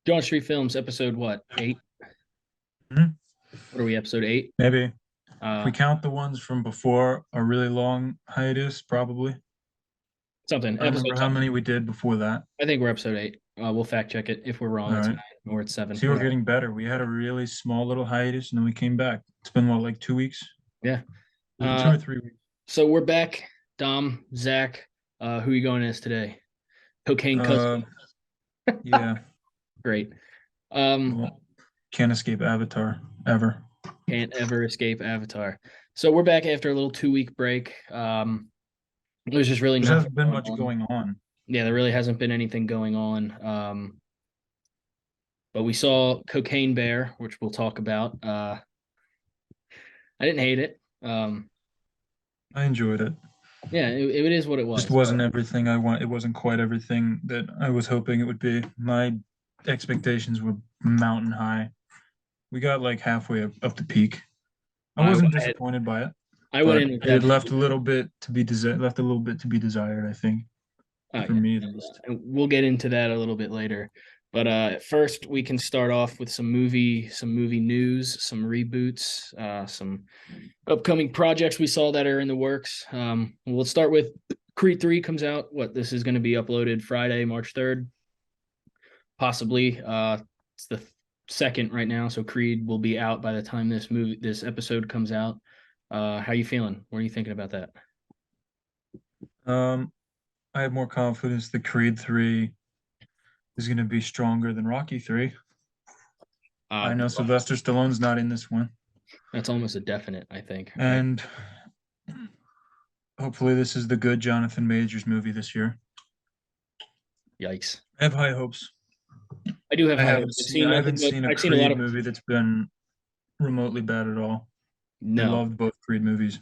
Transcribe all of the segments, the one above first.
Jawn Street Films, episode what? 8? Mhm. What are we, episode 8? Maybe if we Uh, count the ones from before a really long hiatus, probably. something. I don't Episode remember how something. many we did before that. I think we're episode 8. We'll fact check it. If we're wrong, All it's right. 9 or it's 7. See, we're Whatever. getting better. We had a really small little hiatus and then we came back. It's been what, like 2 weeks? Yeah. Was it two Uh, or 3 weeks? so we're back. Dom, Zach, who are you going as today? Cocaine cousin. Uh, yeah. Great. Um, Well, can't escape Avatar ever. can't ever escape Avatar. So we're back after a little 2-week break. There's just really There nothing hasn't been going much on. going on. Yeah, there really hasn't been anything going on. But we saw Cocaine Bear, which we'll talk about. I didn't hate it. I enjoyed it. Yeah, it is what it Just was. wasn't everything I want. It wasn't quite everything that I was hoping it would be. My expectations were mountain high. We got like halfway up the peak. I I, wasn't I, disappointed by it, I went but in with it that. left a little bit to be left a little bit to be desired, I think, Oh for yeah, me at least. and we'll get into that a little bit later. But first, we can start off with some movie news, some reboots, some upcoming projects we saw that are in the works. We'll start with Creed 3 comes out. What this is going to be uploaded Friday, March 3rd, possibly. It's the second right now, so Creed will be out by the time this episode comes out. How you feeling? What are you thinking about that? Um, I have more confidence that Creed 3 is going to be stronger than Rocky 3. Uh, I know Sylvester Stallone's not in this one, that's almost a definite, I think. and hopefully this is the good Jonathan Majors movie this year. Yikes! I have high hopes. I do have high hopes. I've seen I nothing haven't but seen a I've seen a lot Creed of movie that's been remotely bad at all. I no. loved both Creed movies.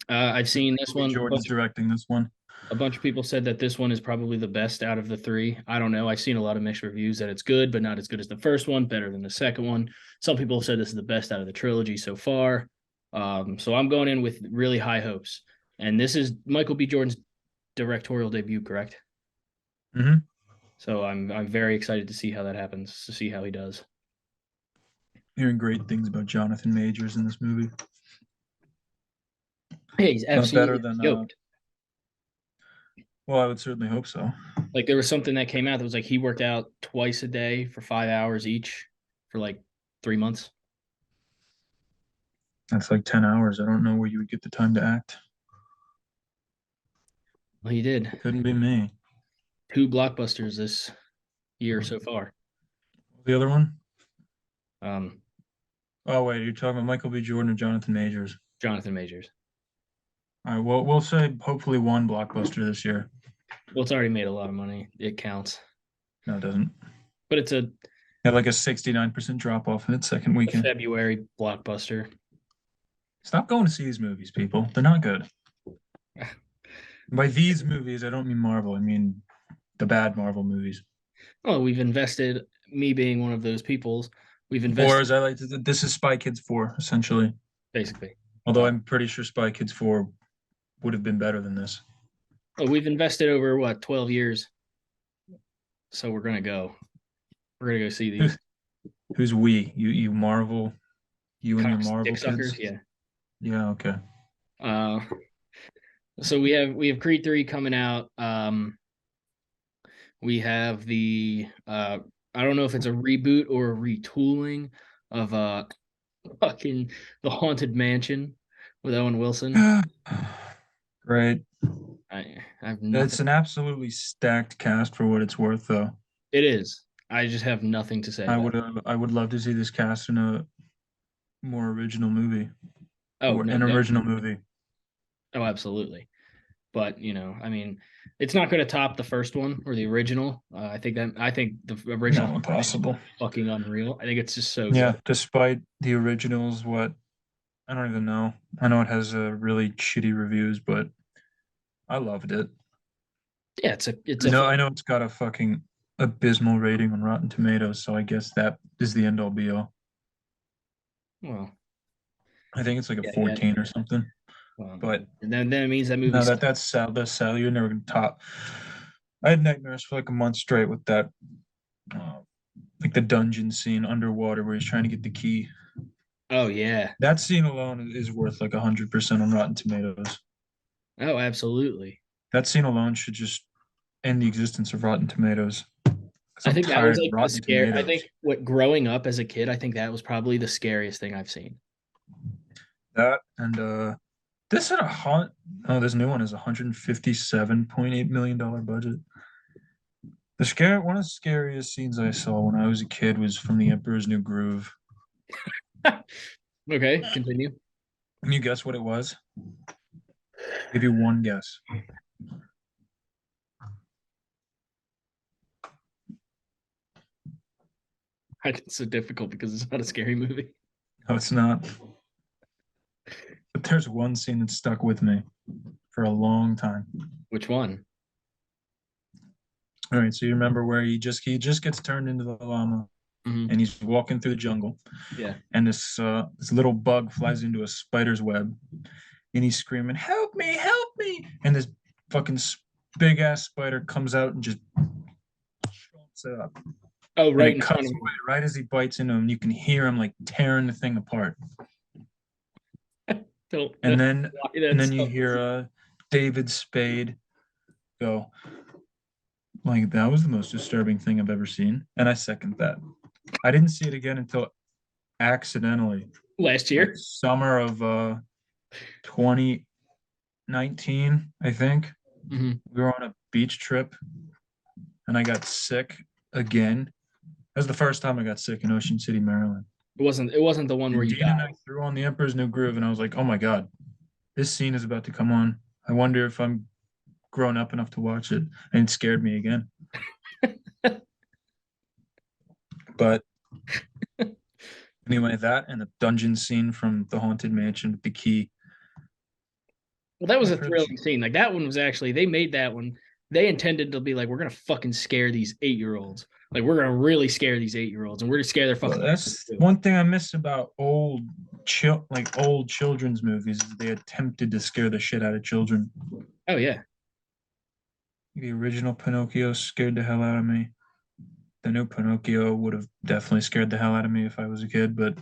I've seen this Michael B. one. Jordan's directing this one. A bunch of people said that this one is probably the best out of the three. I don't know. I've seen a lot of mixed reviews that it's good, but not as good as the first one. Better than the second one. Some people have said this is the best out of the trilogy so far. So I'm going in with really high hopes. And this is Michael B. Jordan's directorial debut, correct? Hmm. So I'm very excited to see how that happens. To see how he does. Hearing great things about Jonathan Majors in this movie. Hey, he's Not better absolutely than yoked. well, I would certainly hope so. Like there was something that came out that was like he worked out twice a day for 5 hours each for like 3 months. That's like 10 hours. I don't know where you would get the time to act. Well, he did Couldn't be me. two blockbusters this year so far. The other one? Um, Oh wait, you're talking about Michael B. Jordan or Jonathan Majors? Jonathan Majors. All right, well, we'll say hopefully one blockbuster this year. Well, it's already made a lot of money. It counts, No, it doesn't. but it's a Had like a 69% drop off in its second weekend. February blockbuster. Stop going to see these movies, people. They're not good. By these movies, I don't mean Marvel. I mean the bad Marvel movies. Oh, we've invested. Me being one of those peoples, we've Or invested as I like to, this is Spy Kids 4, essentially. basically. Although Uh, I'm pretty sure Spy Kids 4 would have been better than this. we've invested over what 12 years, so we're gonna go. We're gonna go see these Who's we? You Marvel, you and your cock dick Marvel suckers. kids? Yeah. Yeah, okay. Uh, so we have Creed 3 coming out. We have the I don't know if it's a reboot or a retooling of fucking The Haunted Mansion with Owen Wilson. Great. I have It's nothing. an absolutely stacked cast for what it's worth, though. It is. I just have nothing to say about it. I would love to see this cast in a more original movie Oh or no, an original movie. oh absolutely. But I mean, it's not going to top the first one or the original. I think the original No, impossible. fucking unreal. I think it's just so good. Yeah, despite the originals, what I don't even know. I know it has really shitty reviews, but I loved it. Yeah, it's a I know it's got a fucking abysmal rating on Rotten Tomatoes, so I guess that is the end all be all. well, I think it's like a yeah, yeah. 14 or something. Well, But and then it means that movie no, sucks. that's sell. That's sell. You're never gonna top. I had nightmares for like a month straight with that uh, like the dungeon scene underwater where he's trying to get the key. Oh yeah. That scene alone is worth like 100% on Rotten Tomatoes. Oh, absolutely. That scene alone should just end the existence of Rotten Tomatoes. Because I I'm think that was tired of like the Rotten scare. I Tomatoes. think what growing up as a kid, I think that was probably the scariest thing I've seen. That and this had a hot. Oh, this new one is $157.8 million budget. One of the scariest scenes I saw when I was a kid was from The Emperor's New Groove. Okay, continue. Can you guess what it was? I'll give you one guess. It's so difficult because it's not a scary movie. No, it's not. But there's one scene that stuck with me for a long time. Which one? All right, so you remember where he just gets turned into the llama Hmm. and he's walking through the jungle Yeah. and this little bug flies into a spider's web and he's screaming, "Help me, help me!" And this fucking big ass spider comes out and just chomps it up. Oh, And right it in front cuts of away me. right as he bites into him. You can hear him like tearing the thing apart. Don't know And then why and that's then you hear David Spade go, like, that was the most disturbing thing I've ever seen. And I second that. I didn't see it again until accidentally, last like year. summer of 2019, I think. Hmm. We were on a beach trip and I got sick again. That was the first time I got sick in Ocean City, Maryland. It wasn't the one where And you Dean and I died. threw on The Emperor's New Groove, and I was like, oh my God, this scene is about to come on. I wonder if I'm grown up enough to watch it. And it scared me again. But anyway, that and the dungeon scene from the Haunted Mansion with the key. Well, that was My a privilege. thrilling scene. Like that one was actually they made that one. They intended to be like, we're gonna fucking scare these 8-year-olds. Like we're gonna really scare these 8-year-olds, and we're gonna scare their Well, fucking parents that's too. one thing I miss about old children's movies is they attempted to scare the shit out of children. Oh yeah. The original Pinocchio scared the hell out of me. The new Pinocchio would have definitely scared the hell out of me if I was a kid, but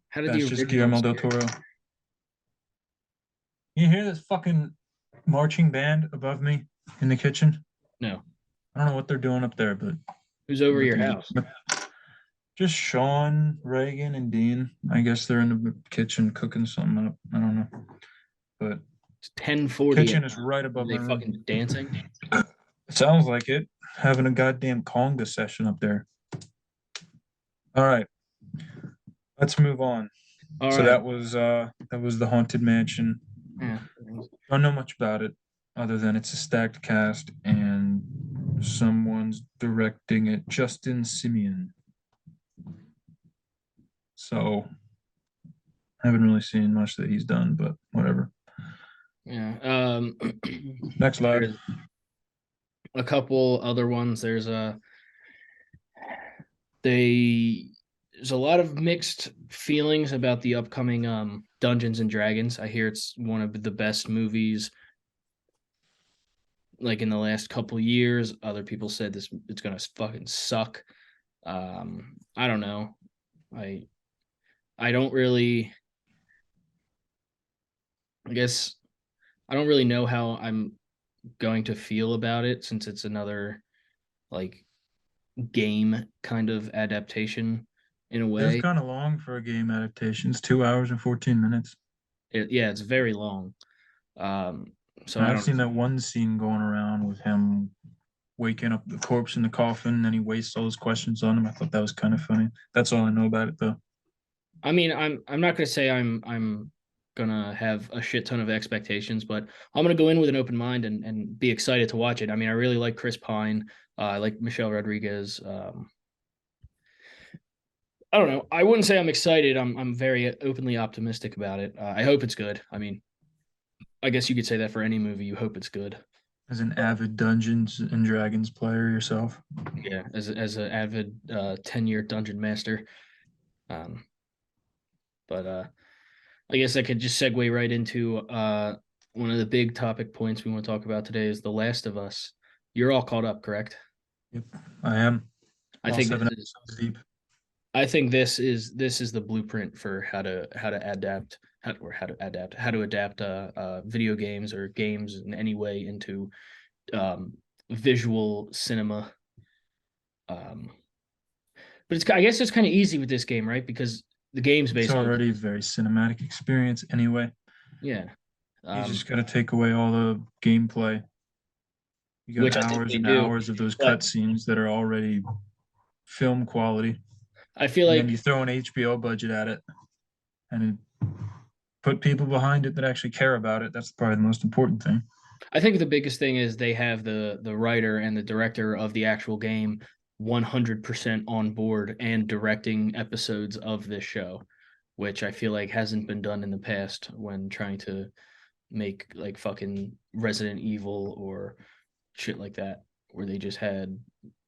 How did the that's just original Guillermo del scare? Toro. You hear this fucking marching band above me in the kitchen? No. I don't know what they're doing up there, but Who's over your nothing. house? Just Sean, Reagan, and Dean. I guess they're in the kitchen cooking something up. I don't know, but It's 10:40. kitchen is right Are above my they room. fucking dancing? Sounds like it. Having a goddamn conga session up there. All right, let's move on. All So right. that was the Haunted Mansion. Yeah. Don't know much about it other than it's a stacked cast and someone's directing it, Justin Simeon. So I haven't really seen much that he's done, but whatever. Yeah. Next lad. There's a couple other ones. They there's a lot of mixed feelings about the upcoming Dungeons and Dragons. I hear it's one of the best movies like in the last couple years. Other people said this it's gonna fucking suck. I don't know. I I don't really I guess I don't really know how I'm going to feel about it since it's another like game kind of adaptation in a It was way. kind of long for a game adaptation. It's 2 hours and 14 minutes. Yeah, it's very long. Um, so And I I've don't seen that one scene going around with him waking up the corpse in the coffin and then he wastes all his questions on him. I thought that was kind of funny. That's all I know about it though. I mean, I'm not gonna say I'm gonna have a shit ton of expectations, but I'm gonna go in with an open mind and be excited to watch it. I mean, I really like Chris Pine. I like Michelle Rodriguez. I don't know. I wouldn't say I'm excited. I'm very openly optimistic about it. I hope it's good. I mean, I guess you could say that for any movie. You hope it's good. As an avid Dungeons and Dragons player yourself. Yeah, as an avid 10-year dungeon master. Um, but I guess I could just segue right into one of the big topic points we want to talk about today is The Last of Us. You're all caught up, correct? Yep, I am. I all think seven this is episodes deep. I think this is the blueprint for how to adapt video games or games in any way into um, visual cinema. Um, but I guess it's kind of easy with this game, right? Because the game's It's basically already a very cinematic experience anyway. yeah, You just um, got to take away all the gameplay. You got which I think hours they and do. hours of those But cutscenes that are already film quality, I feel and then like you throw an HBO budget at it and put people behind it that actually care about it. That's probably the most important thing. I think the biggest thing is they have the writer and the director of the actual game 100% on board and directing episodes of this show, which I feel like hasn't been done in the past when trying to make like fucking Resident Evil or shit like that, where they just had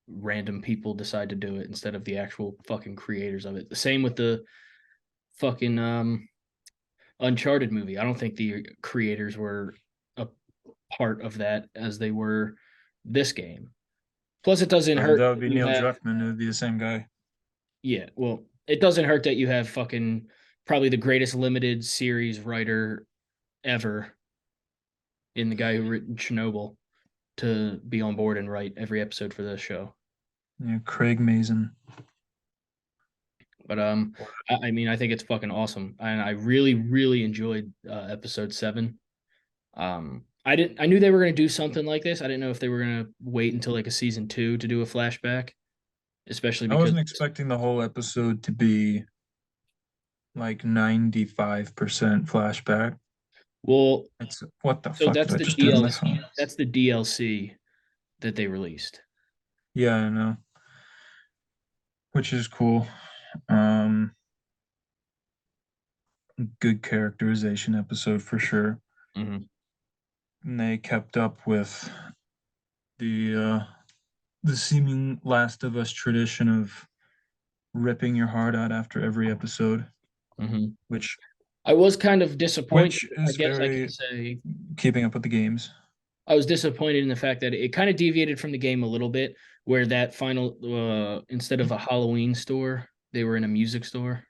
random people decide to do it instead of the actual fucking creators of it. The same with the fucking Uncharted movie. I don't think the creators were a part of that as they were this game. Plus, it doesn't hurt That would that be you Neil have, Druckmann. It would be the same guy. yeah, well, it doesn't hurt that you have fucking probably the greatest limited series writer ever in the guy who written Chernobyl to be on board and write every episode for this show. Yeah, Craig Mazin. But I mean, I think it's fucking awesome, and I really, really enjoyed episode 7. I knew they were gonna do something like this. I didn't know if they were gonna wait until like a season 2 to do a flashback, especially I because wasn't expecting the whole episode to be like 95% flashback. well, It's what the so fuck did I just do to my phone? That's the DLC that they released. Yeah, I know, which is cool. Um, Good characterization episode for sure. Hmm. And they kept up with the uh the seeming Last of Us tradition of ripping your heart out after every episode, Hmm. which I was kind of disappointed. which I is guess I can very say keeping up with the games. I was disappointed in the fact that it kind of deviated from the game a little bit, where that final instead of a Halloween store, they were in a music store,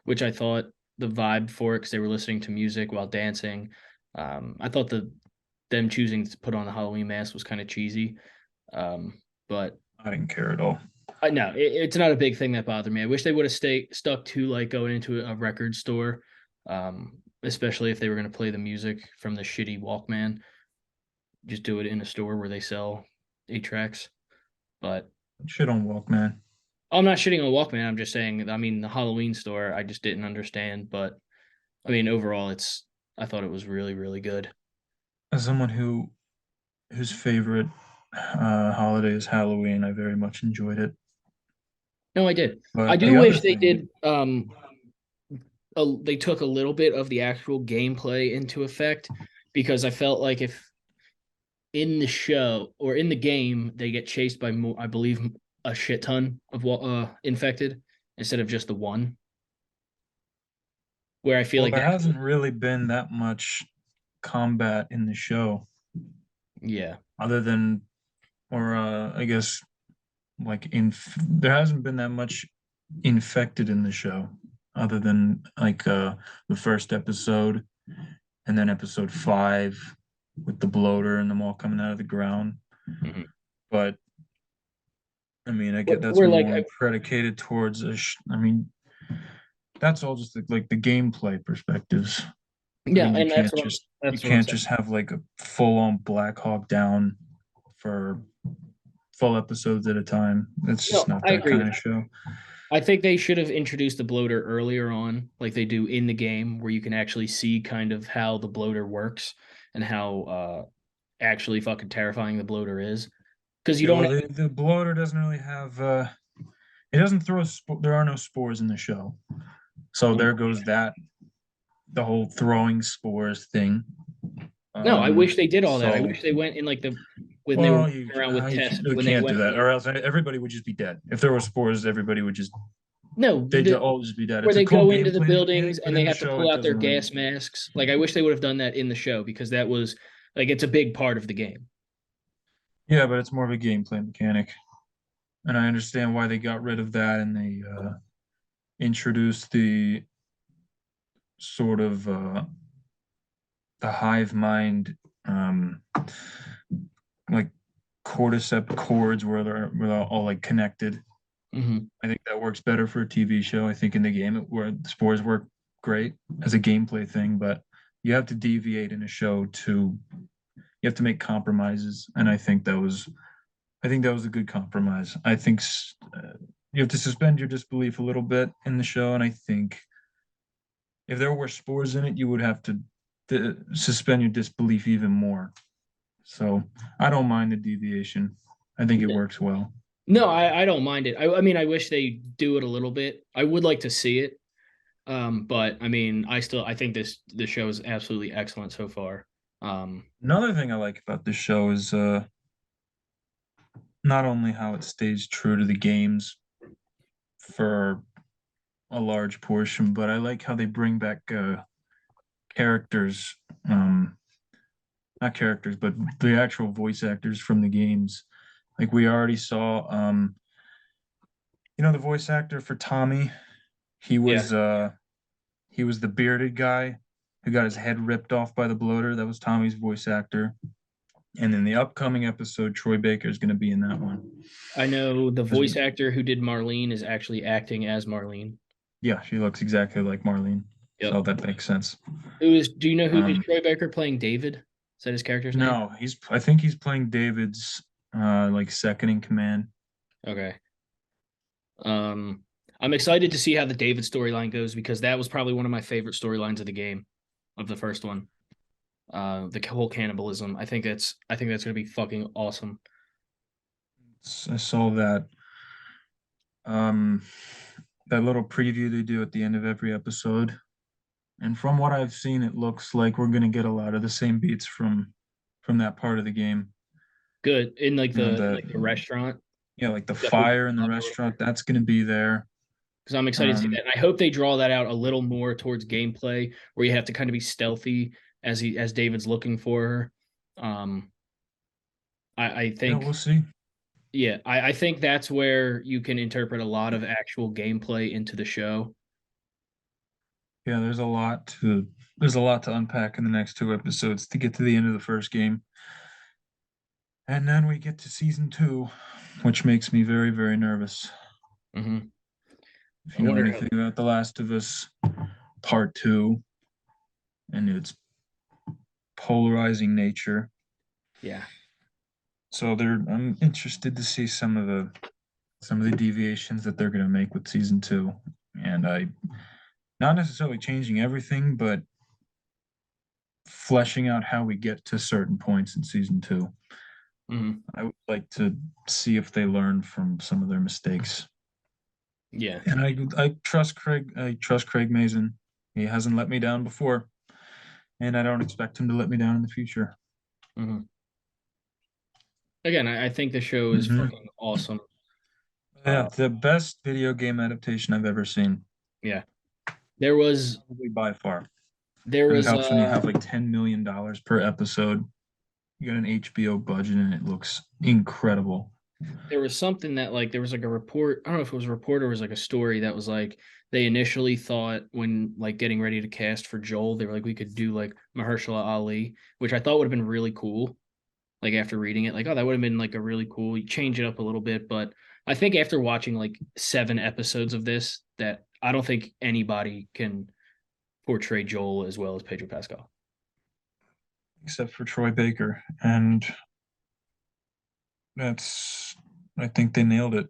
which I thought the vibe for it because they were listening to music while dancing. I thought them choosing to put on the Halloween mask was kind of cheesy, but I didn't care at all. I know it's not a big thing that bothered me. I wish they would have stayed stuck to like going into a record store, especially if they were going to play the music from the shitty Walkman. Just do it in a store where they sell 8 tracks. But Shit on Walkman. I'm not shitting on Walkman. I'm just saying. I mean, the Halloween store, I just didn't understand. But I mean, overall, I thought it was really, really good. As someone whose favorite holiday is Halloween, I very much enjoyed it. No, I did. I But do the other wish they thing, did. They took a little bit of the actual gameplay into effect because I felt like if in the show or in the game they get chased by more, I believe a shit ton of infected instead of just the one. Where I feel well, like there that, hasn't really been that much combat in the show, yeah. other than, or I guess, like there hasn't been that much infected in the show, other than like the first episode, and then episode 5 with the bloater and them all coming out of the ground. Mhm. But I mean, I get that's We're like, more predicated towards I mean, that's all just like the gameplay perspectives. I yeah, mean, and you that's what I'm can't saying. just have like a full on Black Hawk Down for full episodes at a time. It's just No, not I that agree kind with of that. show. I think they should have introduced the bloater earlier on, like they do in the game, where you can actually see kind of how the bloater works and how actually fucking terrifying the bloater is. Because you Yeah, don't well, have, the bloater doesn't really have. It doesn't throw. There are no spores in the show, so there goes that the whole throwing spores thing. no, I wish they did all that. I So wish they went in like the when they were well, running around with Tess you when they can't do went that, or else everybody would just be dead. If there were spores, everybody would just no they'd the all just be dead. where It's a they cool go into the gameplay buildings mechanic, but and in they the have to show, pull it out their doesn't really. gas masks. Like I wish they would have done that in the show because that was like it's a big part of the game. Yeah, but it's more of a gameplay mechanic. and I understand why they got rid of that and they introduced the sort of the hive mind, like cordyceps chords where they're all like connected. Hmm. I think that works better for a TV show. I think in the game where the spores work great as a gameplay thing, but you have to deviate in a show to you have to make compromises, and I think that was a good compromise. I think you have to suspend your disbelief a little bit in the show, and I think if there were spores in it, you would have to suspend your disbelief even more. So I don't mind the deviation. I think it works well. No, I don't mind it. I mean, I wish they do it a little bit. I would like to see it. But I mean, I think this show is absolutely excellent so far. Um, Another thing I like about this show is not only how it stays true to the games for a large portion, but I like how they bring back characters, um, not characters, but the actual voice actors from the games. Like we already saw, the voice actor for Tommy. He yeah, was uh, he was the bearded guy who got his head ripped off by the bloater. That was Tommy's voice actor. And in the upcoming episode, Troy Baker is going to be in that one. I know the As- voice actor who did Marlene is actually acting as Marlene. Yeah, she looks exactly like Marlene, Yep. so that makes sense. Who is? Do you know who is Um, Troy Baker playing David? Is that his character's name? no, I think he's playing David's like second in command. Okay. Um, I'm excited to see how the David storyline goes because that was probably one of my favorite storylines of the game, of the first one. The whole cannibalism. I think that's gonna be fucking awesome. I saw um that little preview they do at the end of every episode. And from what I've seen, it looks like we're gonna get a lot of the same beats from that part of the game. Good in like You know, the restaurant. like the Definitely fire in the restaurant, that's gonna be there. because I'm excited to see Um, that. And I hope they draw that out a little more towards gameplay, where you have to kind of be stealthy as David's looking for her. Um, I yeah, think we'll see. yeah, I think that's where you can interpret a lot of actual gameplay into the show. Yeah, there's a lot to unpack in the next two episodes to get to the end of the first game. And then we get to season two, which makes me very, very nervous. Hmm. If I you know wonder. anything about The Last of Us Part Two and its polarizing nature. Yeah. So I'm interested to see some of the deviations that they're gonna make with season two. And I not necessarily changing everything, but fleshing out how we get to certain points in season two. Hmm. I would like to see if they learn from some of their mistakes. Yeah. And I trust Craig. I trust Craig Mazin. He hasn't let me down before, and I don't expect him to let me down in the future. Hmm. Again, I think the show is Hmm. fucking awesome. Yeah, Uh, the best video game adaptation I've ever seen, yeah. There was probably by far. there And it was helps when you have like $10 million per episode. You got an HBO budget, and it looks incredible. there was something that like there was like a report. I don't know if it was a report or it was like a story that was like they initially thought when like getting ready to cast for Joel, they were like we could do like Mahershala Ali, which I thought would have been really cool. Like after reading it, like oh that would have been like a really cool. You change it up a little bit, but I think after watching like 7 episodes of this, that I don't think anybody can portray Joel as well as Pedro Pascal. Except for Troy Baker, and that's I think they nailed it.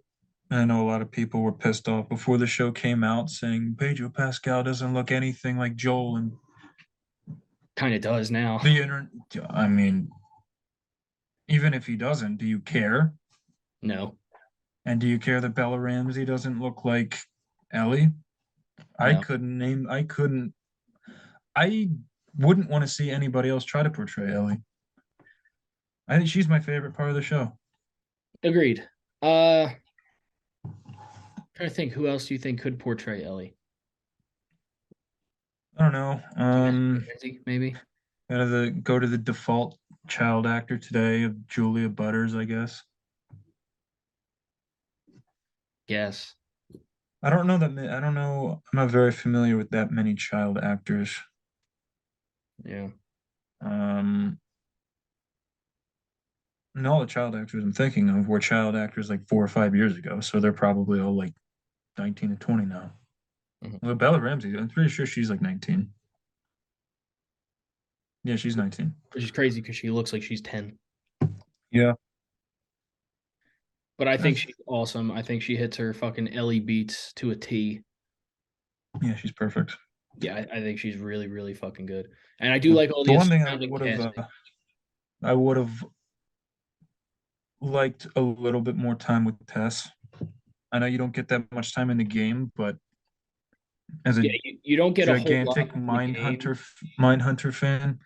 I know a lot of people were pissed off before the show came out saying Pedro Pascal doesn't look anything like Joel and Kind of does now. the internet. I mean, even if he doesn't, do you care? No, And do you care that Bella Ramsey doesn't look like Ellie? no. I couldn't, I wouldn't want to see anybody else try to portray Ellie. I think she's my favorite part of the show. Agreed. Trying to think who else do you think could portray Ellie? I don't know. Mackenzie, maybe. Go to the default child actor today of Julia Butters, I guess. guess. I don't know that. I don't know. I'm not very familiar with that many child actors. Yeah. Um, and all the child actors I'm thinking of were child actors like 4 or 5 years ago, so they're probably all like 19 and 20 now. Mhm. Well, Bella Ramsey, I'm pretty sure she's like 19. Yeah, she's 19. Which is crazy because she looks like she's 10. Yeah, But I think that's she's awesome. I think she hits her fucking Ellie beats to a T. yeah, she's perfect. Yeah, I think she's really, really fucking good. And I do The, like all the the one thing surrounding casting. I would have liked a little bit more time with Tess. I know you don't get that much time in the game, but as a Yeah, you don't get a whole lot gigantic in the game. Mindhunter fan,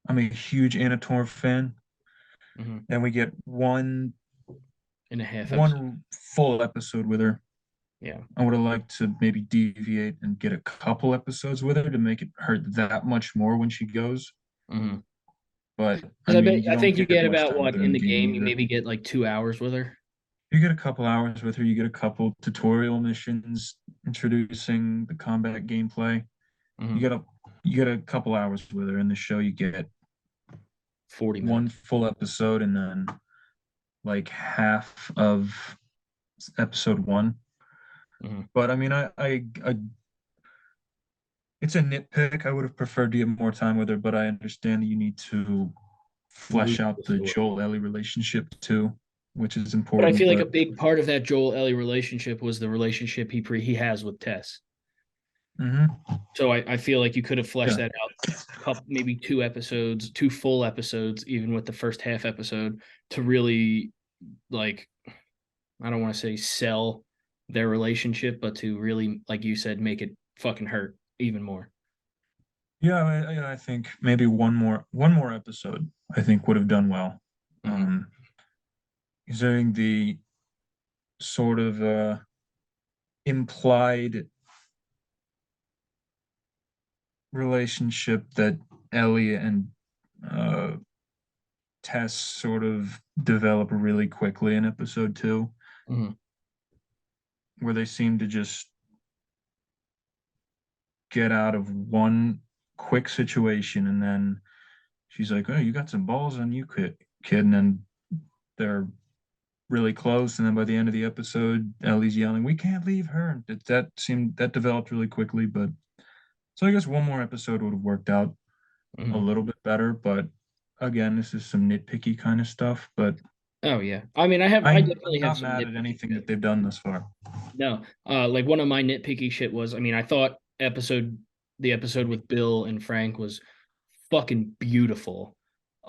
I'm a huge Anator fan, Mhm. and we get In a half episode. one full episode with her. Yeah. I would have liked to maybe deviate and get a couple episodes with her to make it hurt that much more when she goes. Because But I I bet mean, you I don't think you get get much about time with what her in in the the game game, you either. maybe get like 2 hours with her. You get a couple hours with her. You get a couple tutorial missions introducing the combat gameplay. You Hmm. get a you get a couple hours with her in the show. You get 40 one minutes. full episode and then like half of episode one. Hmm. But I mean, I it's a nitpick. I would have preferred to get more time with her, but I understand that you need to Move flesh the out the story. Joel Ellie relationship too, which is But I important. feel like a But big part of that Joel Ellie relationship was the relationship he has with Tess. mhm, So I feel like you could have fleshed yeah, that out couple, maybe 2 episodes, 2 full episodes, even with the first half episode, to really like I don't want to say sell their relationship, but to really, like you said, make it fucking hurt even more. yeah, I think maybe one more episode I think would have done well. Hmm. Um, considering the sort of implied relationship that Ellie and uh, Tess sort of develop really quickly in episode two, Hmm. where they seem to just get out of one quick situation and then she's like, "Oh, you got some balls on you, kid," and then they're really close, and then by the end of the episode, Ellie's yelling, "We can't leave her." And that developed really quickly, but so I guess one more episode would have worked out a Hmm. little bit better. But again, this is some nitpicky kind of stuff. But Oh yeah, I mean, I I'm definitely have not some mad at nitpicky anything shit. that they've done thus far. No, like one of my nitpicky shit was, I mean, I thought the episode with Bill and Frank was fucking beautiful.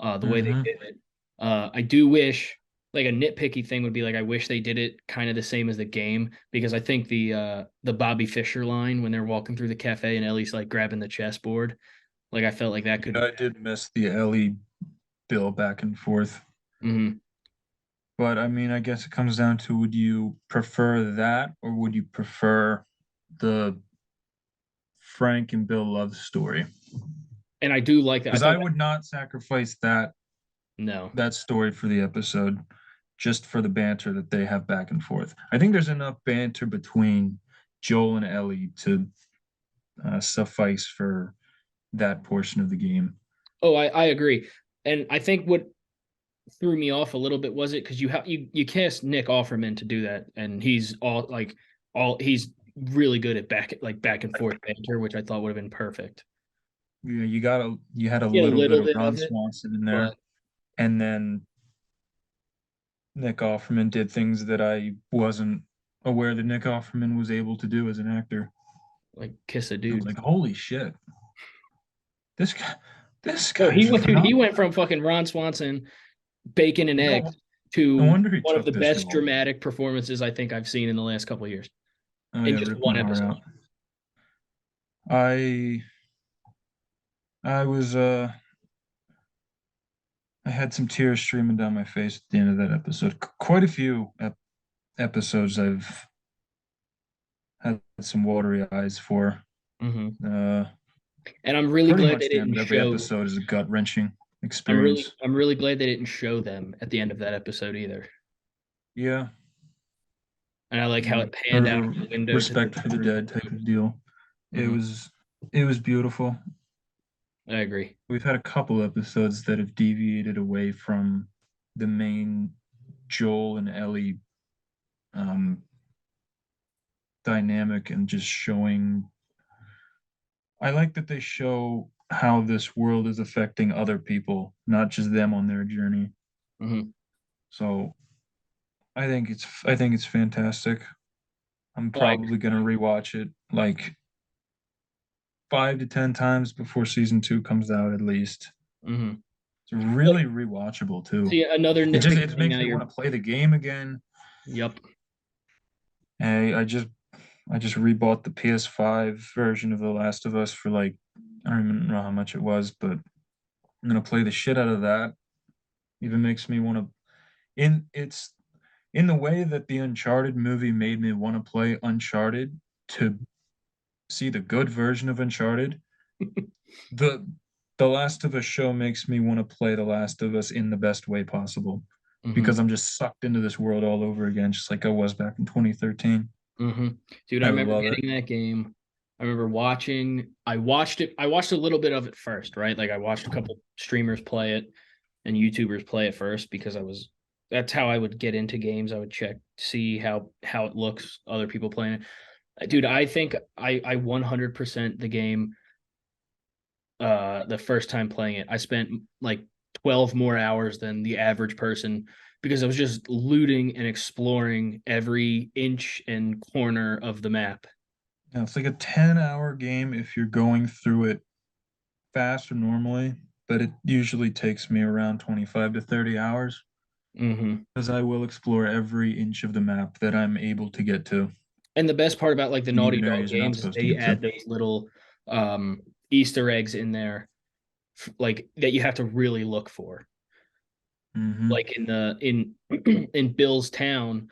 The way they Mm-hmm. did it. I do wish, like a nitpicky thing would be like, I wish they did it kind of the same as the game because I think the Bobby Fischer line when they're walking through the cafe and Ellie's like grabbing the chessboard, like I felt like that Yeah, could. I did miss the Ellie Bill back and forth. Mhm. But I mean, I guess it comes down to would you prefer that or would you prefer the Frank and Bill love story? And I do like that. I Because thought I would not sacrifice no. that story for the episode just for the banter that they have back and forth. I think there's enough banter between Joel and Ellie to suffice for that portion of the game. Oh, I agree. And I think what threw me off a little bit was it because you cast Nick Offerman to do that, and he's all he's really good at back and forth banter, which I thought would have been perfect. Yeah, you had a He had a little bit little of bit Ron of it, Swanson in there, but and then Nick Offerman did things that I wasn't aware that Nick Offerman was able to do as an actor. like kiss a I was dude. like, holy shit, this guy, this No, guy's he went phenomenal. from fucking Ron Swanson bacon and eggs No, no to wonder he one of took the this best role. dramatic performances I think I've seen in the last couple of years Oh in yeah, just rip one my heart episode. out. I I was I had some tears streaming down my face at the end of that episode. Quite a few episodes I've had some watery eyes for. Hmm. Uh, And I'm really Pretty glad much they the end didn't of every show. episode is a gut wrenching experience. I'm really glad they didn't show them at the end of that episode either. Yeah, And I like how Yeah. it panned out Or the window to the respect for the bedroom. dead type of deal. It Hmm. was it was beautiful. I agree. We've had a couple episodes that have deviated away from the main Joel and Ellie um, dynamic and just showing. I like that they show how this world is affecting other people, not just them on their journey. Hmm. So I think it's fantastic. I'm Oh, I agree. probably gonna rewatch it like 5 to 10 times before season two comes out at least. Hmm. It's really rewatchable too. See, another It just nitpicky it thing makes now me you're, want to play the game again. yep. I just rebought the PS5 version of The Last of Us for like I don't even know how much it was, but I'm gonna play the shit out of that. Even makes me want to it's in the way that the Uncharted movie made me want to play Uncharted to see the good version of Uncharted. The The Last of Us show makes me want to play The Last of Us in the best way possible Hmm. because I'm just sucked into this world all over again, just like I was back in 2013. Hmm. Dude, I I remember love it. getting that game. I remember watching. I watched a little bit of it first, right? Like I watched a couple streamers play it and YouTubers play it first because I was. That's how I would get into games. I would check, see how it looks, other people playing it. Dude, I think I 100% the game. The first time playing it, I spent like 12 more hours than the average person because I was just looting and exploring every inch and corner of the map. Yeah, it's like a 10-hour game if you're going through it fast or normally, but it usually takes me around 25 to 30 hours Hmm. because I will explore every inch of the map that I'm able to get to, And the best part about like the and Naughty even Dog areas you're not games is supposed to they get to. add those little Easter eggs in there, like that you have to really look for. Hmm. Like in the in Bill's town,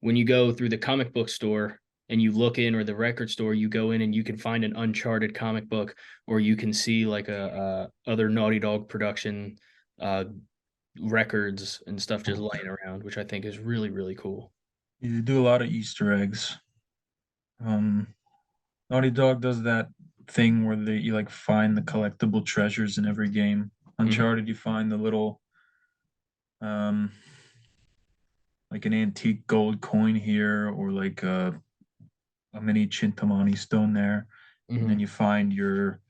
when you go through the comic book store and you look in, or the record store, you go in and you can find an Uncharted comic book, or you can see like a other Naughty Dog production uh records and stuff just laying around, which I think is really really cool. You do a lot of Easter eggs. Um, Naughty Dog does that thing where you like find the collectible treasures in every game. Hmm. Uncharted, you find the little um like an antique gold coin here or like a mini Chintamani stone there. And then Hmm. you find your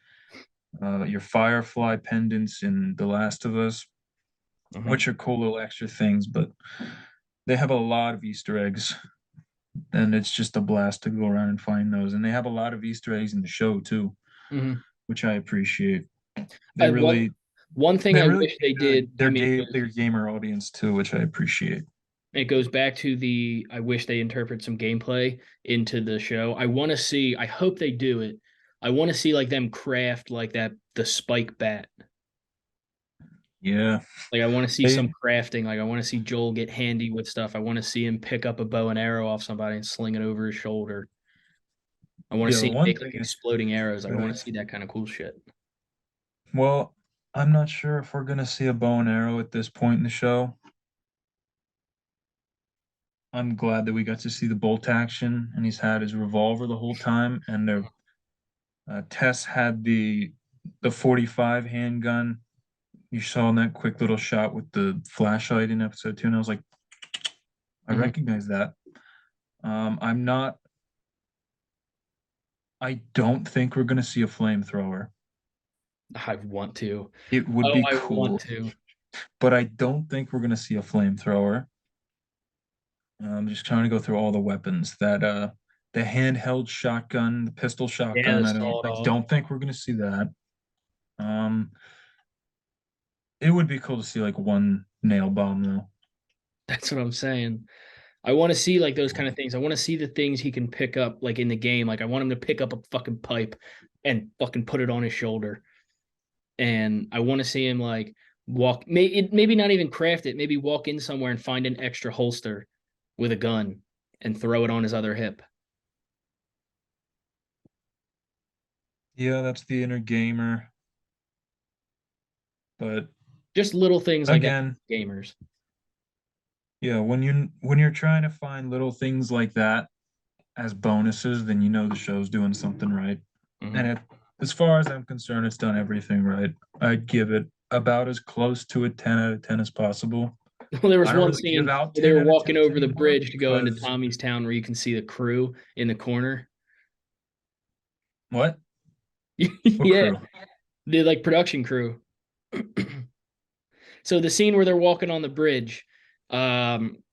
firefly pendants in The Last of Us, Hmm. which are cool little extra things, but they have a lot of Easter eggs, and it's just a blast to go around and find those. And they have a lot of Easter eggs in the show too, Hmm. which I appreciate. They I one really one thing they I really wish they cater to did. I mean, their gamer audience too, which I appreciate. it goes back to the I wish they interpret some gameplay into the show. I want to see, I hope they do it. I want to see like them craft like that the spike bat. Yeah, Like I want to see some they crafting. Like I want to see Joel get handy with stuff. I want to see him pick up a bow and arrow off somebody and sling it over his shoulder. I want to yeah. see The him one make like thing is exploding arrows. Like I want that to see that kind of cool shit. well, I'm not sure if we're gonna see a bow and arrow at this point in the show. I'm glad that we got to see the bolt action, and he's had his revolver the whole time. And Tess had the 45 handgun. You saw in that quick little shot with the flashlight in episode two, and I was like, I Hmm. recognize that. I'm not. I don't think we're gonna see a flamethrower. I want to. It would Oh, be I want cool, to. but I don't think we're gonna see a flamethrower. I'm just trying to go through all the weapons that the handheld shotgun, the pistol Yeah, the shotgun. sawed I off. don't think we're gonna see that. Um, it would be cool to see like one nail bomb though. That's what I'm saying. I want to see like those kind of things. I want to see the things he can pick up like in the game. Like I want him to pick up a fucking pipe and fucking put it on his shoulder. And I want to see him like walk, maybe not even craft it, maybe walk in somewhere and find an extra holster with a gun and throw it on his other hip. Yeah, that's the inner gamer. But Just little things like that again, for gamers. Yeah, when you're trying to find little things like that as bonuses, then you know the show's doing something right. And Mhm. as far as I'm concerned, it's done everything right. I'd give it about as close to a 10 out of 10 as possible. Well, there was I don't one really give scene out where they 10 were out of walking 10s over the anymore bridge to go into because Tommy's town where you can see the crew in the corner. what? What Yeah, crew? the like production crew. So the scene where they're walking on the bridge, um,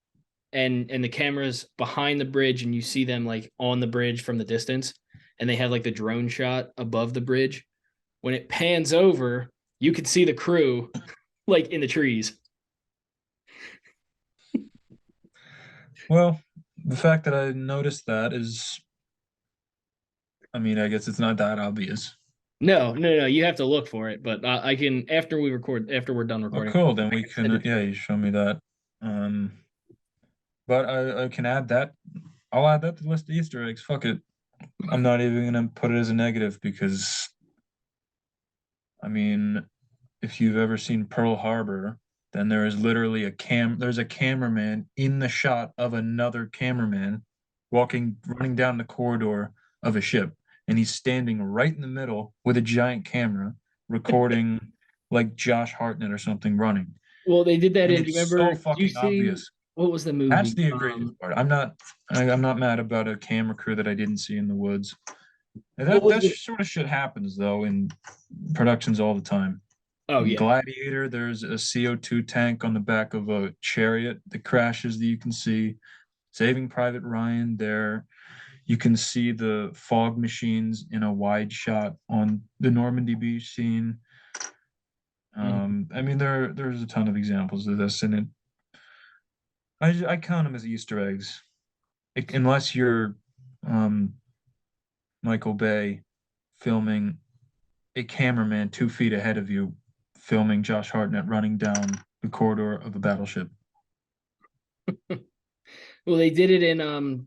and the camera's behind the bridge, and you see them like on the bridge from the distance, and they have like the drone shot above the bridge. When it pans over, you can see the crew like in the trees. Well, the fact that I noticed that is, I mean, I guess it's not that obvious. No, no, no. You have to look for it, but I can after we record, after we're done Oh, recording, cool. Then I we can send can, it to yeah, you. you show me that. Um, but I can add that. I'll add that to the list of Easter eggs. Fuck it. I'm not even gonna put it as a negative because, I mean, if you've ever seen Pearl Harbor, then there is literally there's a cameraman in the shot of another cameraman running down the corridor of a ship, and he's standing right in the middle with a giant camera recording like Josh Hartnett or something running. Well, they did that And in. Do you it's so remember? Did you fucking see obvious. what was the That's movie? the egregious part. I'm not mad about a camera crew that I didn't see in the woods. And What was that the? sort of shit happens though in productions all the time. Oh In yeah. Gladiator, there's a CO2 tank on the back of a chariot that crashes that you can see. Saving Private Ryan, there you can see the fog machines in a wide shot on the Normandy beach scene. Mhm. I mean, there's a ton of examples of this, and I count them as Easter eggs, unless you're um, Michael Bay filming a cameraman 2 feet ahead of you, filming Josh Hartnett running down the corridor of a battleship. Well, they did it in.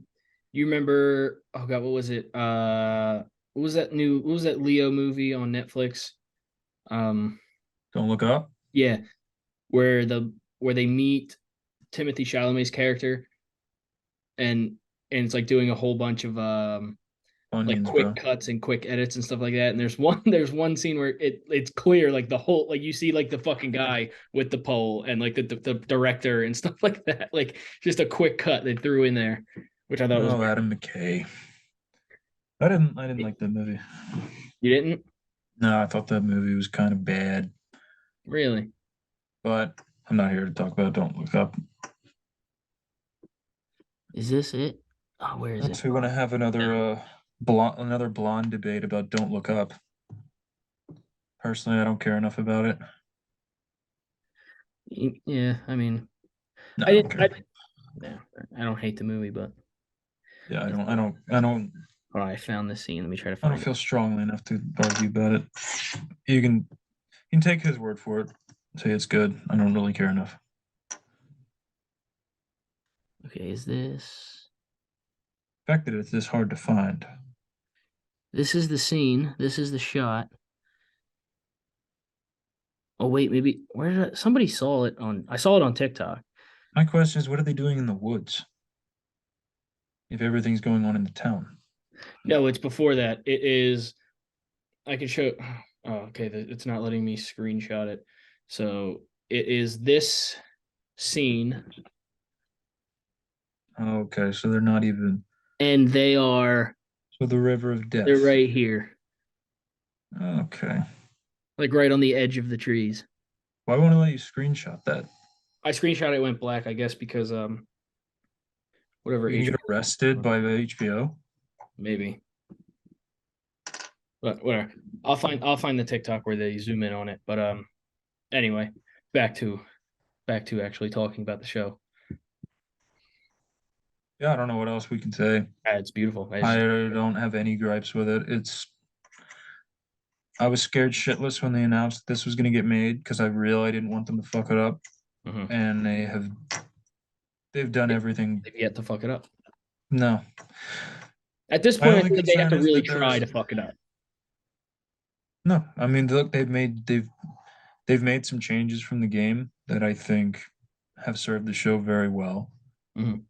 You remember? Oh God, what was it? What was that new? What was that Leo movie on Netflix? Um, Don't look up. yeah, where where they meet Timothy Chalamet's character, and it's like doing a whole bunch of like Onions, quick bro. cuts and quick edits and stuff like that. And there's one there's one scene where it's clear like the whole like you see like the fucking guy with the pole and like the director and stuff like that. Like just a quick cut they threw in there, which I thought was Oh, very Adam McKay. I didn't funny. like that movie. You didn't No, I thought that movie was kind of bad. really? But I'm not here to talk about Don't Look Up. Is this it? Oh, where is it? Unless we want to have another No. blonde debate about Don't Look Up. Personally, I don't care enough about it. Yeah, I mean, No, I I don't didn't. care. No, I don't hate the movie, but Yeah, I it's, don't I don't I don't oh, I found this scene. Let me try to I don't find it. feel strongly enough to argue about it. You can take his word for it. Say it's good. I don't really care enough. Okay, is this? The fact that it's this hard to find. This is the scene. This is the shot. Oh wait, maybe where did somebody saw it on? I saw it on TikTok. My question is, what are they doing in the woods if everything's going on in the town? No, it's before that. It is. I can show. Oh, okay. It's not letting me screenshot it. So it is this scene, Okay, so they're not even. and they are So the River of they're Death. right here, Okay. like right on the edge of the trees. Why won't it let you screenshot that? I screenshot it went black, I guess, because whatever You can get arrested HBO by the HBO. maybe, but whatever. I'll find the TikTok where they zoom in on it. But anyway, back to actually talking about the show. Yeah, I don't know what else we can say. It's beautiful. I don't have any gripes with it. I was scared shitless when they announced this was going to get made because I really didn't want them to fuck it up, Mhm. and they've done everything. They've yet to fuck it up. No, At this my point, I only feel like they have concern to is really that try there's to fuck it up. no. I mean, look, they've made some changes from the game that I think have served the show very well. Mhm.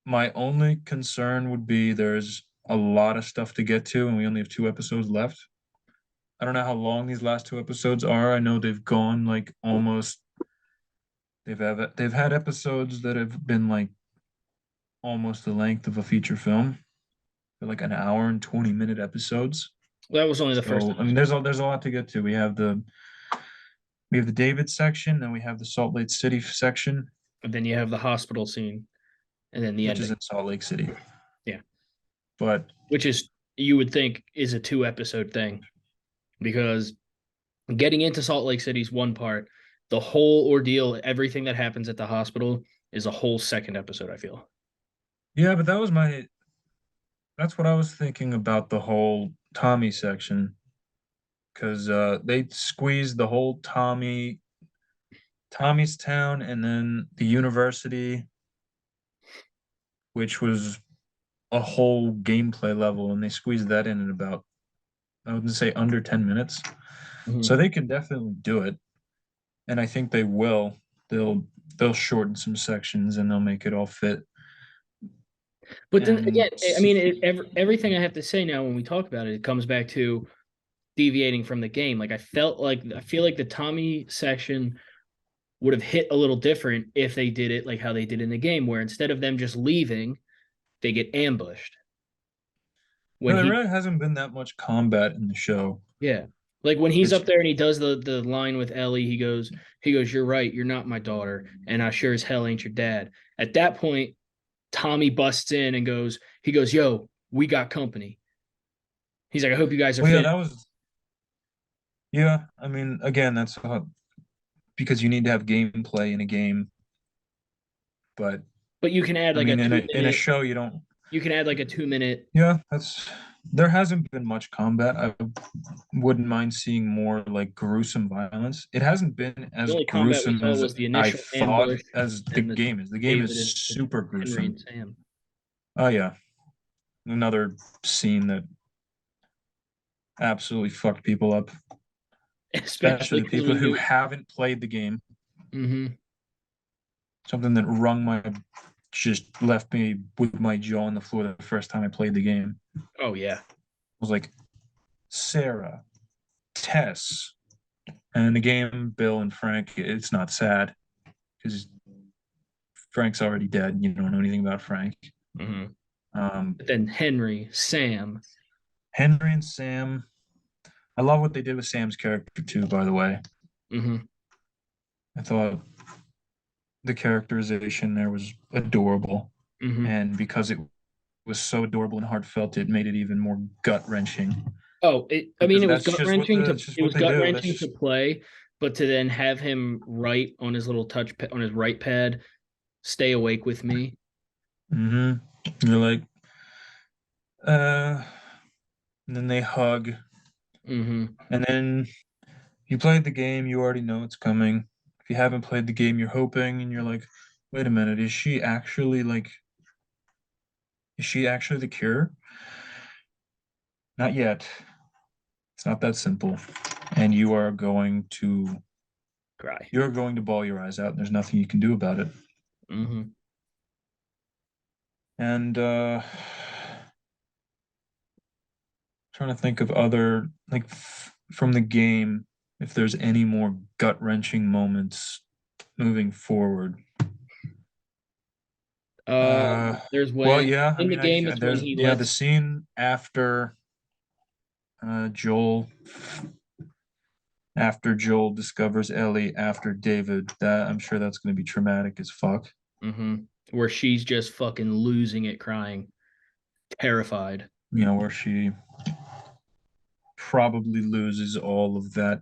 My only concern would be there's a lot of stuff to get to, and we only have 2 episodes left. I don't know how long these last 2 episodes are. I know they've gone like almost. They've had episodes that have been like almost the length of a feature film. They're like an hour and 20-minute episodes. That was only the first So I mean, episode. there's a lot to get to. We have the David section, then we have the Salt Lake City section, And then you have the hospital scene, and then the which is ending. in Salt Lake City. Yeah, But which is you would think is a 2 episode thing because getting into Salt Lake City is one part. The whole ordeal, everything that happens at the hospital, is a whole second episode. I feel. yeah, but that's what I was thinking about the whole Tommy section because they squeezed the whole Tommy's town and then the university, which was a whole gameplay level, and they squeezed that in about I wouldn't say under 10 minutes. So Mhm. they can definitely do it. And I think they will. They'll they'll shorten some sections and they'll make it all fit. But then And again, I mean, everything I have to say now when we talk about it, it comes back to deviating from the game. Like I feel like the Tommy section would have hit a little different if they did it like how they did in the game, where instead of them just leaving, they get ambushed. no, When there he really hasn't been that much combat in the show. Yeah. Like when he's It's up there and he does the line with Ellie, he goes, "You're right, you're not my daughter, and I sure as hell ain't your dad." At that point, Tommy busts in and he goes, "Yo, we got company." He's like, "I hope you guys are well, yeah, finished." that was yeah. I mean, again, that's because you need to have gameplay in a game. But But you can add I like a mean, two in a minute, show, you don't. you can add like a 2 minute. Yeah, that's there hasn't been much combat. I wouldn't mind seeing more like gruesome violence. It hasn't been The as only combat we gruesome saw as was the I initial thought ambush as the and the game is. The game David is and the super Henry gruesome. and Sam, Oh yeah, another scene that absolutely fucked people up, especially especially the because people we who knew. haven't played the game. Hmm. Something that just left me with my jaw on the floor the first time I played the game. I Oh yeah. was like, Sarah, Tess, and in the game, Bill and Frank. It's not sad because Frank's already dead. You don't know anything about Frank. Hmm. Um, But then Henry, Sam. Henry and Sam. I love what they did with Sam's character too. By the way, Hmm. I thought the characterization there was adorable, Hmm. and because it was so adorable and heartfelt, it made it even more gut wrenching. Oh, I mean, Because that's just it what was they gut do. wrenching to play, but to then have him write on his little on his right pad, "Stay awake with me." Mm-hmm. You're like, uh, and then they hug, Hmm. and then you played the game, you already know it's coming. If you haven't played the game, you're hoping, and you're like, wait a minute, is she actually the cure? Not yet. It's not that simple. And Cry. you're going to bawl your eyes out, and there's nothing you can do about it. Hmm. And trying to think of other from the game if there's any more gut-wrenching moments moving forward. There's Well, when yeah, I in the mean, I game, it's when there's he yeah, the lets. scene Joel after Joel discovers Ellie after David. That I'm sure that's going to be traumatic as fuck. Hmm. Where she's just fucking losing it, crying, terrified. You know, where she probably loses all of that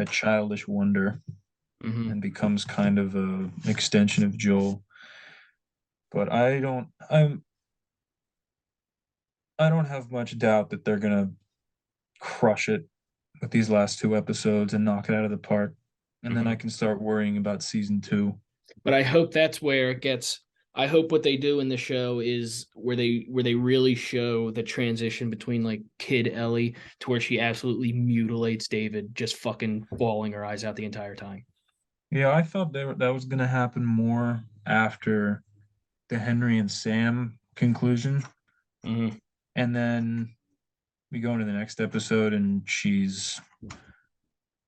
childish wonder Hmm. and becomes kind of a extension of Joel. But I don't have much doubt that they're gonna crush it with these last 2 episodes and knock it out of the park. And then I Hmm. can start worrying about season two. But I hope that's where it gets. I hope what they do in the show is where they really show the transition between like kid Ellie to where she absolutely mutilates David, just fucking bawling her eyes out the entire time. Yeah, I thought that was gonna happen more after the Henry and Sam conclusion, Hmm. and then we go into the next episode, and she's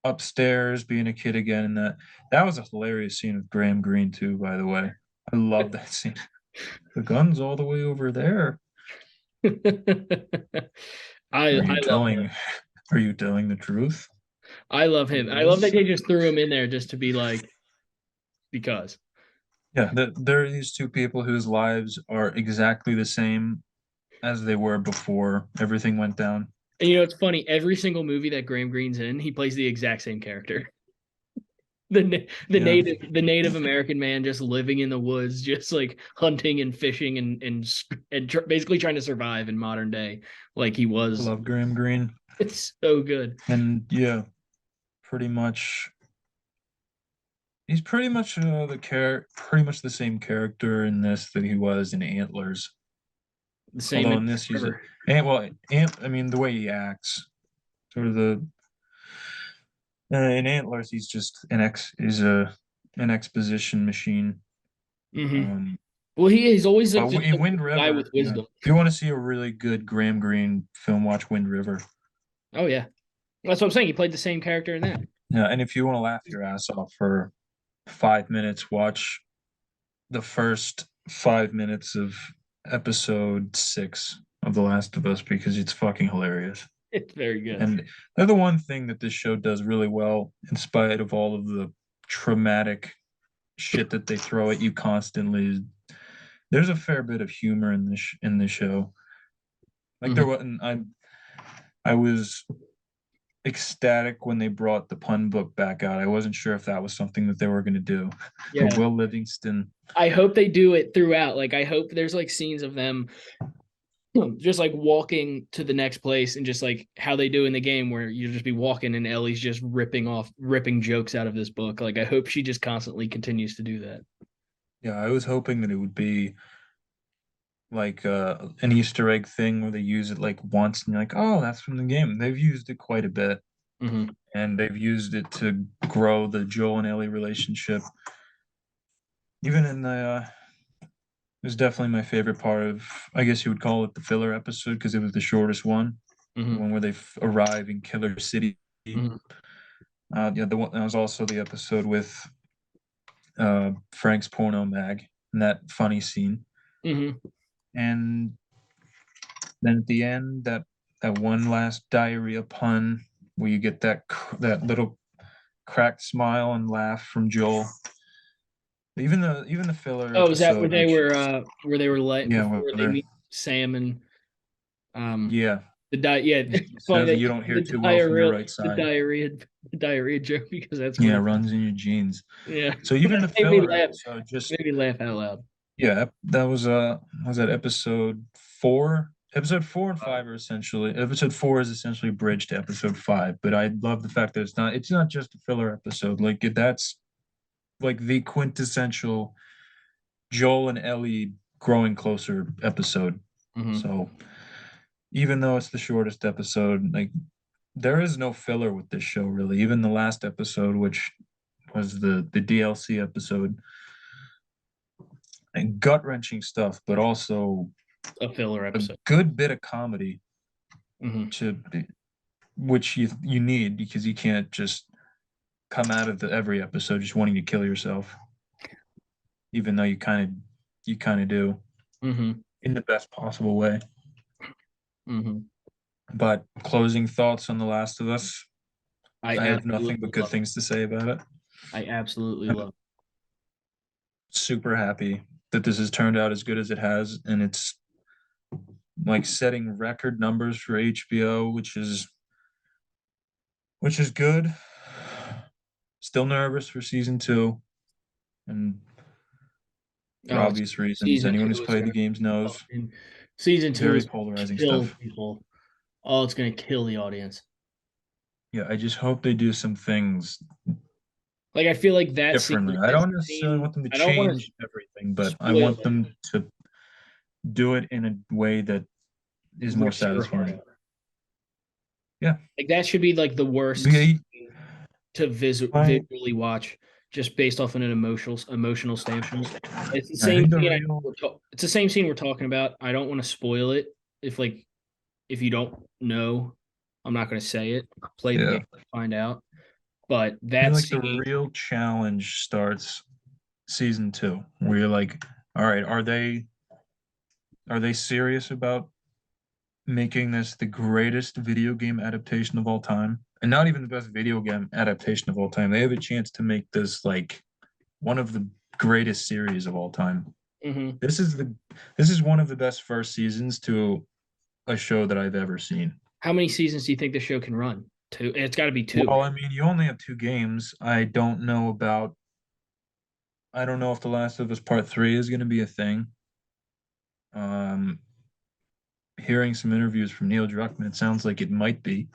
upstairs being a kid again, and that was a hilarious scene with Graham Greene too. By the way, I love that scene. The gun's all the way over there. Are I you love him. telling? Are you telling the truth? I love him. I love that Yes. they just threw him in there just to be like because. Yeah, there are these two people whose lives are exactly the same as they were before everything went down. And it's funny. Every single movie that Graham Greene's in, he plays the exact same character. Yeah, The Native American man just living in the woods, just like hunting and fishing and basically trying to survive in modern day, like he I was. love Graham Greene, It's so good. and yeah, pretty much he's pretty much the same character in this that he was in Antlers. The same Although in in this he's a River. and well, I mean the way he acts, sort of the in Antlers he's just an exposition machine. Hmm. Um, Well, he's always but just in like Wind a guy River, with yeah, wisdom. if you want to see a really good Graham Greene film, watch Wind River. Oh yeah, that's what I'm saying. He played the same character in that. Yeah, and if you want to laugh your ass off for 5 minutes, watch the first 5 minutes of episode 6 of The Last of Us because it's fucking hilarious. It's very good. And they're the one thing that this show does really well, in spite of all of the traumatic shit that they throw at you constantly. There's a fair bit of humor in this show. Like Hmm. there was, I was ecstatic when they brought the pun book back out. I wasn't sure if that was something that they were going to do, but Yeah, Will Livingston, I hope they do it throughout. Like I hope there's like scenes of them just like walking to the next place and just like how they do in the game where you just be walking and Ellie's just ripping jokes out of this book. Like I hope she just constantly continues to do that. yeah, I was hoping that it would be like an Easter egg thing where they use it like once and you're like, oh, that's from the game. They've used it quite a bit, Hmm. and they've used it to grow the Joel and Ellie relationship. Even in it was definitely my favorite part of, I guess you would call it the filler episode because it was the shortest one, the Hmm. one where they arrive in Killer City. Hmm. Yeah, the one that was also the episode with Frank's porno mag and that funny scene. Hmm. And then at the end, that one last diarrhea pun where you get that little cracked smile and laugh from Joel. Even the filler Oh, is that episode, which where they were like yeah, before they whether meet Sam and um yeah, yeah, he funny says that that you you don't hear the too well from your diarrhea right side. the diarrhea joke because that's Yeah, where it runs in your genes. yeah So even the made me filler laugh episode, just made me laugh out loud. yeah, that was that episode 4. Episode 4 and 5 are essentially episode 4 is essentially a bridge to episode 5. But I love the fact that it's not just a filler episode. Like that's like the quintessential Joel and Ellie growing closer episode. Hmm. So even though it's the shortest episode, like there is no filler with this show really. Even the last episode, which was the DLC episode, and gut wrenching stuff, but also A filler a episode. good bit of comedy Hmm. to which you need because you can't just come out of every episode just wanting to kill yourself, even though you kind of do Hmm. in the best possible way. Hmm. But closing thoughts on The Last of Us, I I have nothing absolutely but good love it. things to say about it. I absolutely I'm love super happy that this has turned out as good as it has, and it's like setting record numbers for HBO, which is good. Still nervous for season 2, and it. for Oh, obvious reasons. season Anyone who's two is played the gonna games knows. fucking season two Very is polarizing kill stuff. people. Oh, it's gonna kill the audience. Yeah, I just hope they do some things Like I feel like differently. I that don't necessarily scene. want them to I don't want to change everything, but I spoil want it. them to do it in a way that is more Rips your heart satisfying. out. Yeah. Like that should be like the worst Be- scene to My visually watch. just based off an emotional standpoint. It's the I same think the scene. real It's the same scene we're talking about. I don't want to spoil it. If you don't know, I'm not going to say it. Play the yeah. game, find out. But I feel that like the scene, real challenge starts season 2, where you're like, all right, are they serious about making this the greatest video game adaptation of all time? And not even the best video game adaptation of all time. They have a chance to make this like one of the greatest series of all time. mhm. This is the this is one of the best first seasons to a show that I've ever seen. How many seasons do you think the show can run? Two. It's got to be two. Well, I mean, you only have 2 games. I don't know if The Last of Us Part 3 is going to be a thing. Um, Hearing some interviews from Neil Druckmann, it sounds like it might be.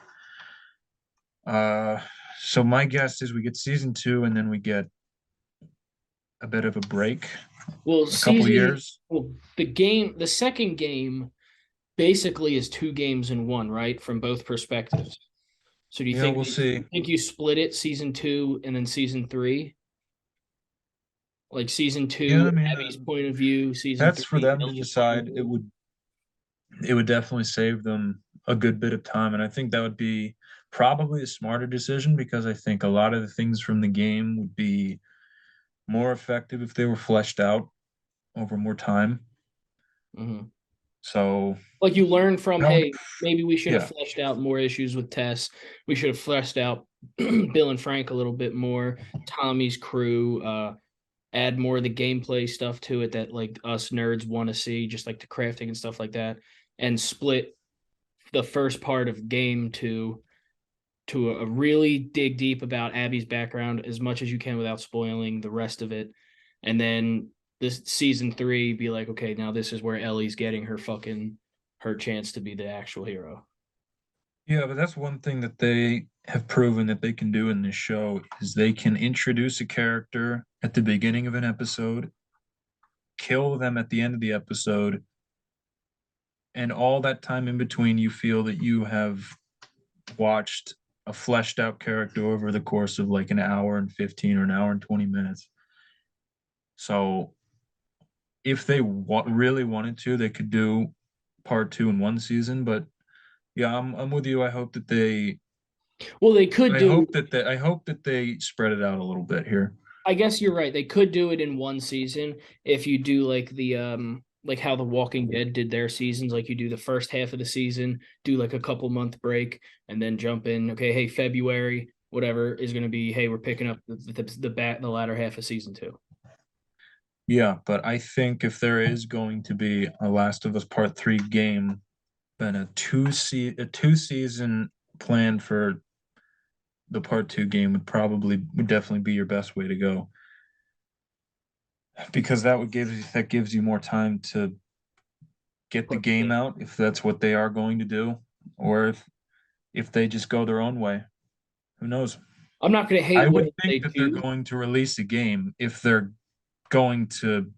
Uh, so my guess is we get season 2 and then we get a bit of a break, Well, a couple season. years. Well, the second game basically is two games in one, right? From both perspectives. So do you Yeah, think we'll see. you split it season two and then season three? Like season Yeah, two, I mean, Abby's point of view, season that's for three, them to Ellie's point of decide. view. It would definitely save them a good bit of time, and I think that would be probably a smarter decision because I think a lot of the things from the game would be more effective if they were fleshed out over more time. Mhm. So, Like you learn from, that would, hey, maybe we should have yeah, fleshed out more issues with Tess. We should have fleshed out Bill and Frank a little bit more. Tommy's crew, add more of the gameplay stuff to it that like us nerds want to see, just like the crafting and stuff like that, and split the first part of game two to a really dig deep about Abby's background as much as you can without spoiling the rest of it. And then this season three be like, okay, now this is where Ellie's getting her chance to be the actual hero. yeah, but that's one thing that they have proven that they can do in this show is they can introduce a character at the beginning of an episode, kill them at the end of the episode, and all that time in between, you feel that you have watched a fleshed out character over the course of like an hour and 15 or an hour and 20 minutes. So if they really wanted to, they could do part 2 in one season. But yeah, I'm with you. Well, they could do. I hope that they spread it out a little bit here. I guess you're right. They could do it in one season if you do like how The Walking Dead did their seasons. Like you do the first half of the season, do like a couple month break, and then jump in. Okay, hey, February, whatever is going to be. Hey, we're picking up the latter half of season two. Yeah, but I think if there is going to be a Last of Us Part 3 game, then a 2 season plan for the part 2 game would definitely be your best way to go because that gives you more time to get the game out if that's what they are going to do, or if they just go their own way. Who knows? I'm not going to I hate would whatever think they that they're do. going to release a game if they're going to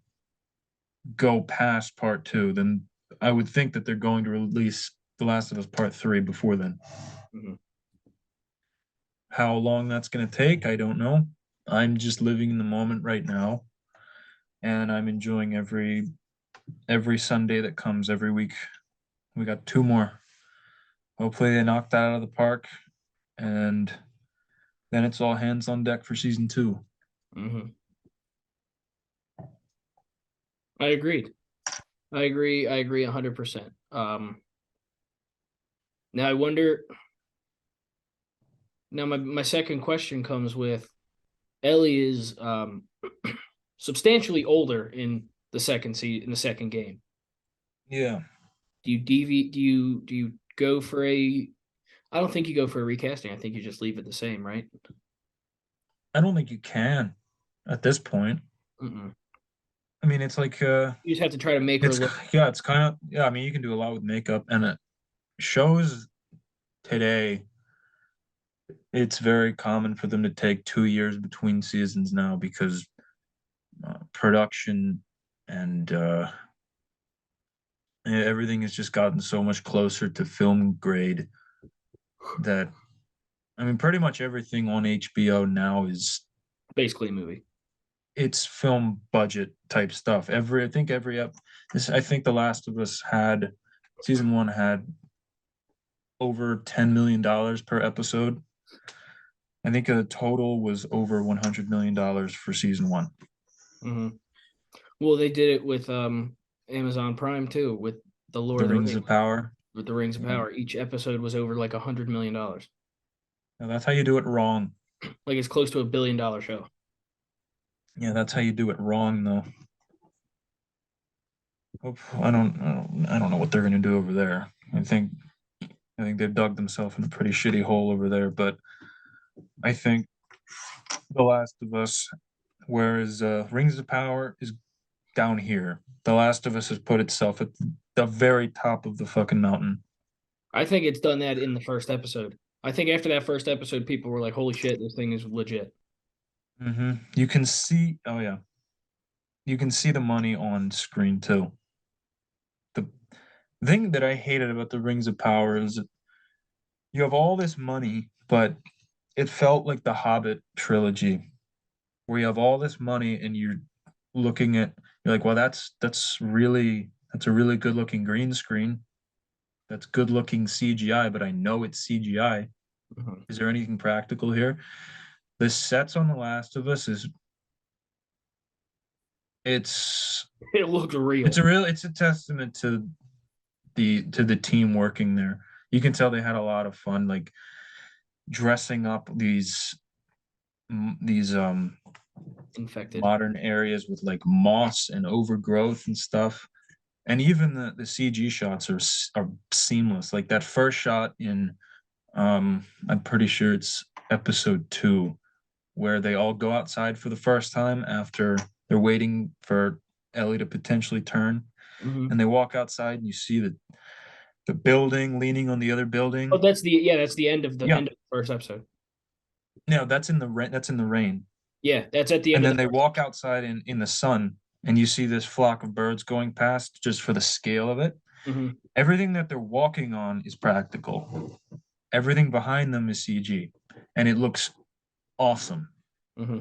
go past part 2. Then I would think that they're going to release The Last of Us Part 3 before then. Mhm. How long that's going to take, I don't know. I'm just living in the moment right now, and I'm enjoying every Sunday that comes every week. We got 2 more. Hopefully they knock that out of the park, and then it's all hands on deck for season 2. Mhm. I agreed. I agree. I agree 100%. Now I wonder. Now my second question comes with Ellie is substantially older in in the second game. Yeah, Do you go for a I don't think you go for a recasting. I think you just leave it the same, right? I don't think you can at this point. Mm-mm. I mean, it's like You just have to try to make her it's look yeah, it's kind of yeah. I mean, you can do a lot with makeup, and it shows today. It's very common for them to take 2 years between seasons now because production and everything has just gotten so much closer to film grade that I mean, pretty much everything on HBO now is basically a movie. It's film budget type stuff. I think every ep this I think The Last of Us had season one had over $10 million per episode. I think a total was over $100 million for season one. Hmm. Well, they did it with Amazon Prime too, with the Lord The of the Rings of Rings, Power. with the Rings of Yeah. Power. Each episode was over like $100 million. Now, that's how you do it wrong. Like it's close to $1 billion show. Yeah, that's how you do it wrong though. I don't know what they're gonna do over there. I think they've dug themselves in a pretty shitty hole over there, but I think The Last of Us, whereas Rings of Power is down here. The Last of Us has put itself at the very top of the fucking mountain. I think it's done that in the first episode. I think after that first episode, people were like, "Holy shit, this thing is legit." You can see, oh yeah, you can see the money on screen too. The thing that I hated about the Rings of Power is that you have all this money, but it felt like the Hobbit trilogy, where you have all this money and looking at, you're like, well, that's a really good looking green screen. That's good looking CGI, but I know it's CGI. Mhm. Is there anything practical here? The sets on The Last of Us is it's It looked real. it's a testament to the team working there. You can tell they had a lot of fun, like dressing up these Infected. modern areas with like moss and overgrowth and stuff. And even the CG shots are seamless. Like that first shot in I'm pretty sure it's episode 2, where they all go outside for the first time after they're waiting for Ellie to potentially turn, Hmm. and they walk outside and you see the building leaning on the other Oh, building. that's the end of the Yeah, first episode. no, that's in the rain. Yeah, that's at the And end of then the they first walk episode. outside in the sun, and you see this flock of birds going past just for the scale of it. Hmm. Everything that they're walking on is practical. Everything behind them is CG, and it looks awesome. Hmm.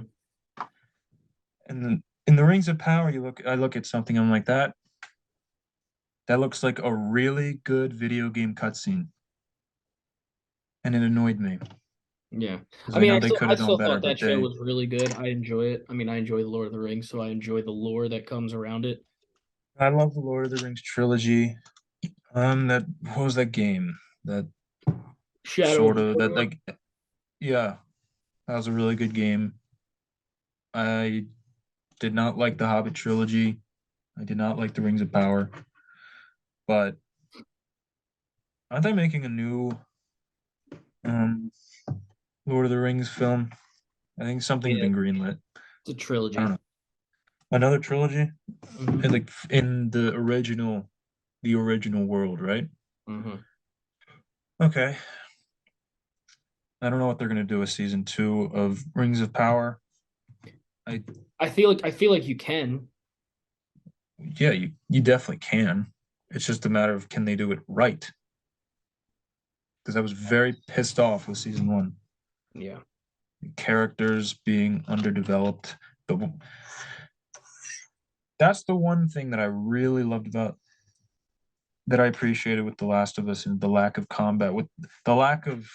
And then in the Rings of Power, I look at something, I'm like that looks like a really good video game cutscene, and it annoyed me Yeah, because I know they could I have done still better, thought but that show they. was really good. I enjoy it. I mean, I enjoy the Lord of the Rings, so I enjoy the lore that comes around it. I love the Lord of the Rings trilogy. That what was that game? That Shadow of sort of that Mordor. like yeah, that was a really good game. I did not like the Hobbit trilogy. I did not like the Rings of Power, but aren't they making a new um Lord of the Rings film? I think something's Yeah, been greenlit. it's a I don't trilogy. know. Another trilogy? Hmm. And like in the original world, right? Hmm. Okay. I don't know what they're gonna do with season 2 of Rings of Power. I I feel like you can. Yeah, you definitely can. It's just a matter of can they do it right? Because I was very pissed off with season 1. Yeah. Characters being underdeveloped. But that's the one thing that I really loved about that I appreciated with The Last of Us, and the lack of combat. With the lack of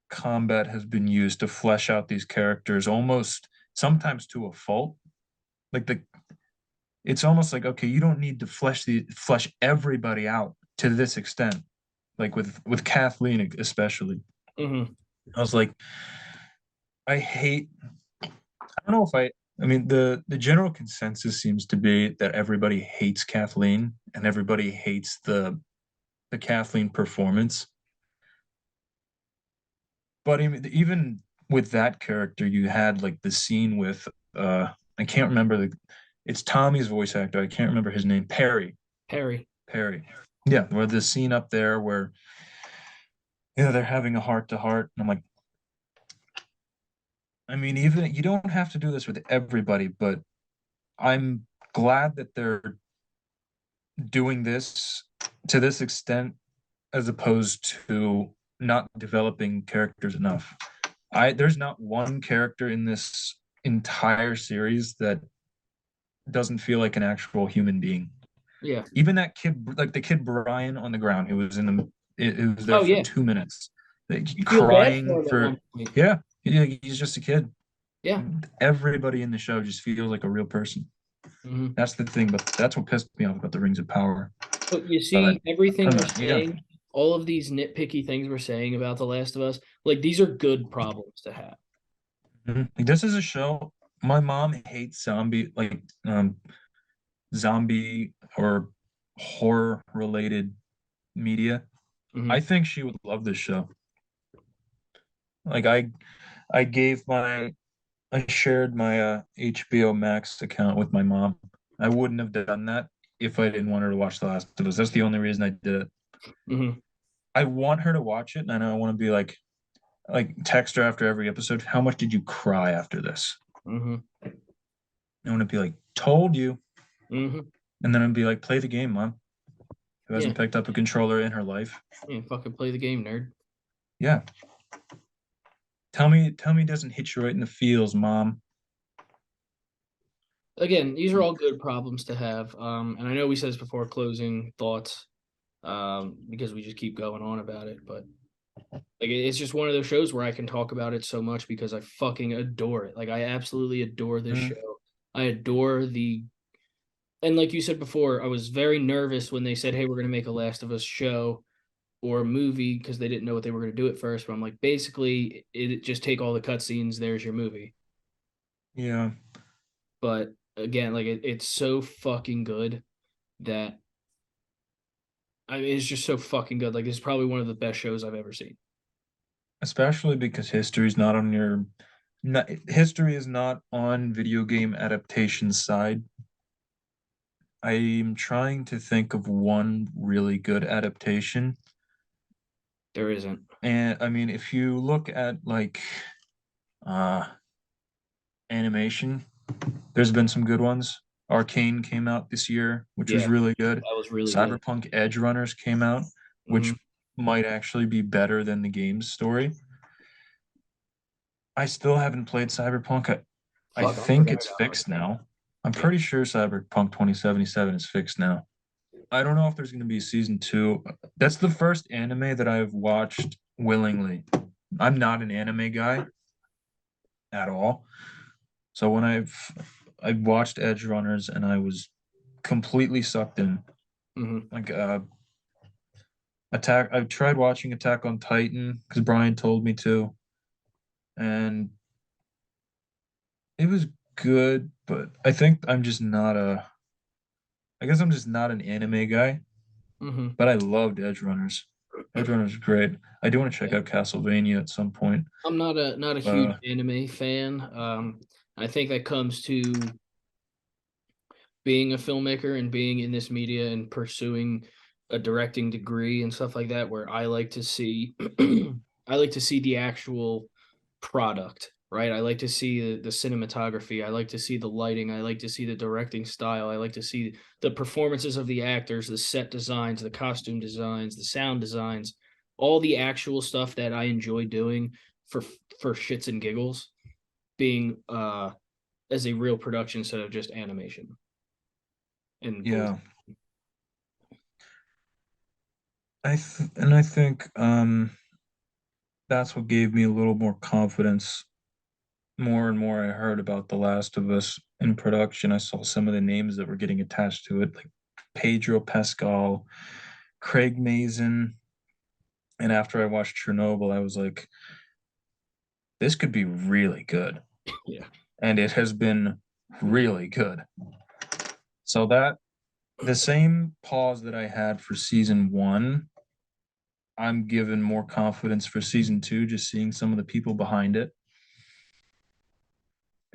combat has been used to flesh out these characters almost sometimes to a fault. Like it's almost like, okay, you don't need to flesh everybody out to this extent. Like with Kathleen especially. Hmm. I was like, I hate. I don't know if I mean, the general consensus seems to be that everybody hates Kathleen and everybody hates the Kathleen performance. But even with that character, you had like the scene with I can't remember it's Tommy's voice actor. I can't remember his name. Perry. Harry. Perry. Yeah, where the scene up there where they're having a heart to heart. And I'm like, I mean, even you don't have to do this with everybody, but I'm glad that they're doing this to this extent as opposed to not developing characters enough. I There's not one character in this entire series that doesn't feel like an actual human being. Yeah. Even that kid, like the kid Brian on the ground, who was in the, it was there Oh for yeah. 2 minutes, like, You feel bad crying for him at for, one point. yeah, he's just a kid. Yeah. Everybody in the show just feels like a real person. Hmm. That's the thing, but that's what pissed me off about the Rings of Power. But you But see, I everything don't we're know, yeah. saying, all of these nitpicky things we're saying about The Last of Us, like these are good problems to have. Mhm. Like, this is a show. My mom hates zombie or horror related media. I Hmm. think she would love this show. Like I gave my I shared my HBO Max account with my mom. I wouldn't have done that if I didn't want her to watch The Last of Us. That's the only reason I did it. Hmm. I want her to watch it, and I want to be like text her after every episode. How much did you cry after this? Hmm. I want to be like, told you, Hmm. and then I'd be like, play the game, mom. Who Yeah. hasn't picked up a controller in her life? Yeah. Fucking play the game, nerd. Yeah. Tell me it doesn't hit you right in the feels, mom. Again, these are all good problems to have. And I know we said this before, closing thoughts, because we just keep going on about it. But like, it's just one of those shows where I can talk about it so much because I fucking adore it. Like, I absolutely adore this Mm, show. I adore the, and like you said before, I was very nervous when they said, "Hey, we're gonna make a Last of Us show or a movie," because they didn't know what they were gonna do at first. But I'm like, basically, it just take all the cutscenes. There's your movie. yeah. But again, like it's so fucking good that I mean, it's just so fucking good. Like it's probably one of the best shows I've ever seen. Especially because history's not on your not, history is not on video game adaptation side. I'm trying to think of one really good adaptation. There isn't. And I mean, if you look at like uh animation, there's been some good ones. Arcane came out this year, which was Yeah, really good. that was really good. Cyberpunk Edge Runners came out, Hmm. which might actually be better than the game's story. I still haven't played Cyberpunk. I Fuck, I think forgot it's about fixed Arcane. now. I'm Yeah. pretty sure Cyberpunk 2077 is fixed now. I don't know if there's going to be season two. That's the first anime that I've watched willingly. I'm not an anime guy at all. So when I watched Edge Runners and I was completely sucked in. Hmm. Like I've tried watching Attack on Titan because Brian told me to, and it was good, but I guess I'm just not an anime guy, Hmm. but I loved Edge Runners. Edge Runners is great. I do want to check Yeah. out Castlevania at some point. I'm not a But huge anime fan. I think that comes to being a filmmaker and being in this media and pursuing a directing degree and stuff like that, where I like to see I like to see the actual product, right? I like to see the cinematography. I like to see the lighting. I like to see the directing style. I like to see the performances of the actors, the set designs, the costume designs, the sound designs, all the actual stuff that I enjoy doing for for shits and giggles, being as a real production instead of just animation and voice. yeah, I think that's what gave me a little more confidence. More and more I heard about The Last of Us in production. I saw some of the names that were getting attached to it, like Pedro Pascal, Craig Mazin. And after I watched Chernobyl, I was like, this could be really good. Yeah. And it has been really good. So that the same pause that I had for season one, I'm given more confidence for season two, just seeing some of the people behind it.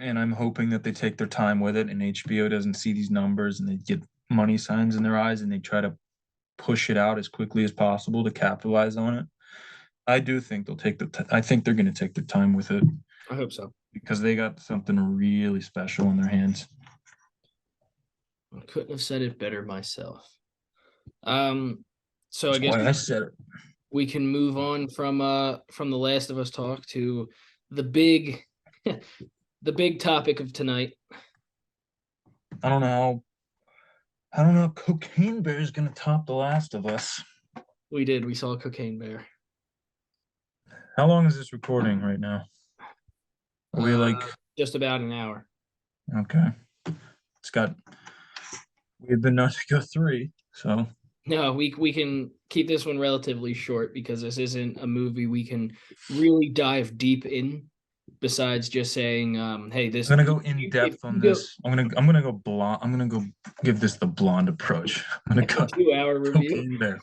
And I'm hoping that they take their time with it and HBO doesn't see these numbers and they get money signs in their eyes and they try to push it out as quickly as possible to capitalize on it. I do think they'll take I think they're going to take their time with it I hope so. because they got something really special in their hands. I couldn't have said it better myself. Um, so I That's guess why I said it. we can move on from the Last of Us talk to the big the big topic of tonight. I don't know. I don't know. Cocaine Bear is gonna top The Last of Us. We saw Cocaine Bear. How long is this recording right now? Are we like Just about an hour. okay? It's got. We've been known to go 3, so No, we can keep this one relatively short because this isn't a movie we can really dive deep in. Besides just saying, hey, I'm gonna go in if depth on you go this. I'm gonna go blonde. I'm gonna go give this the blonde approach. I'm gonna a go 2 hour review. Cocaine Bear.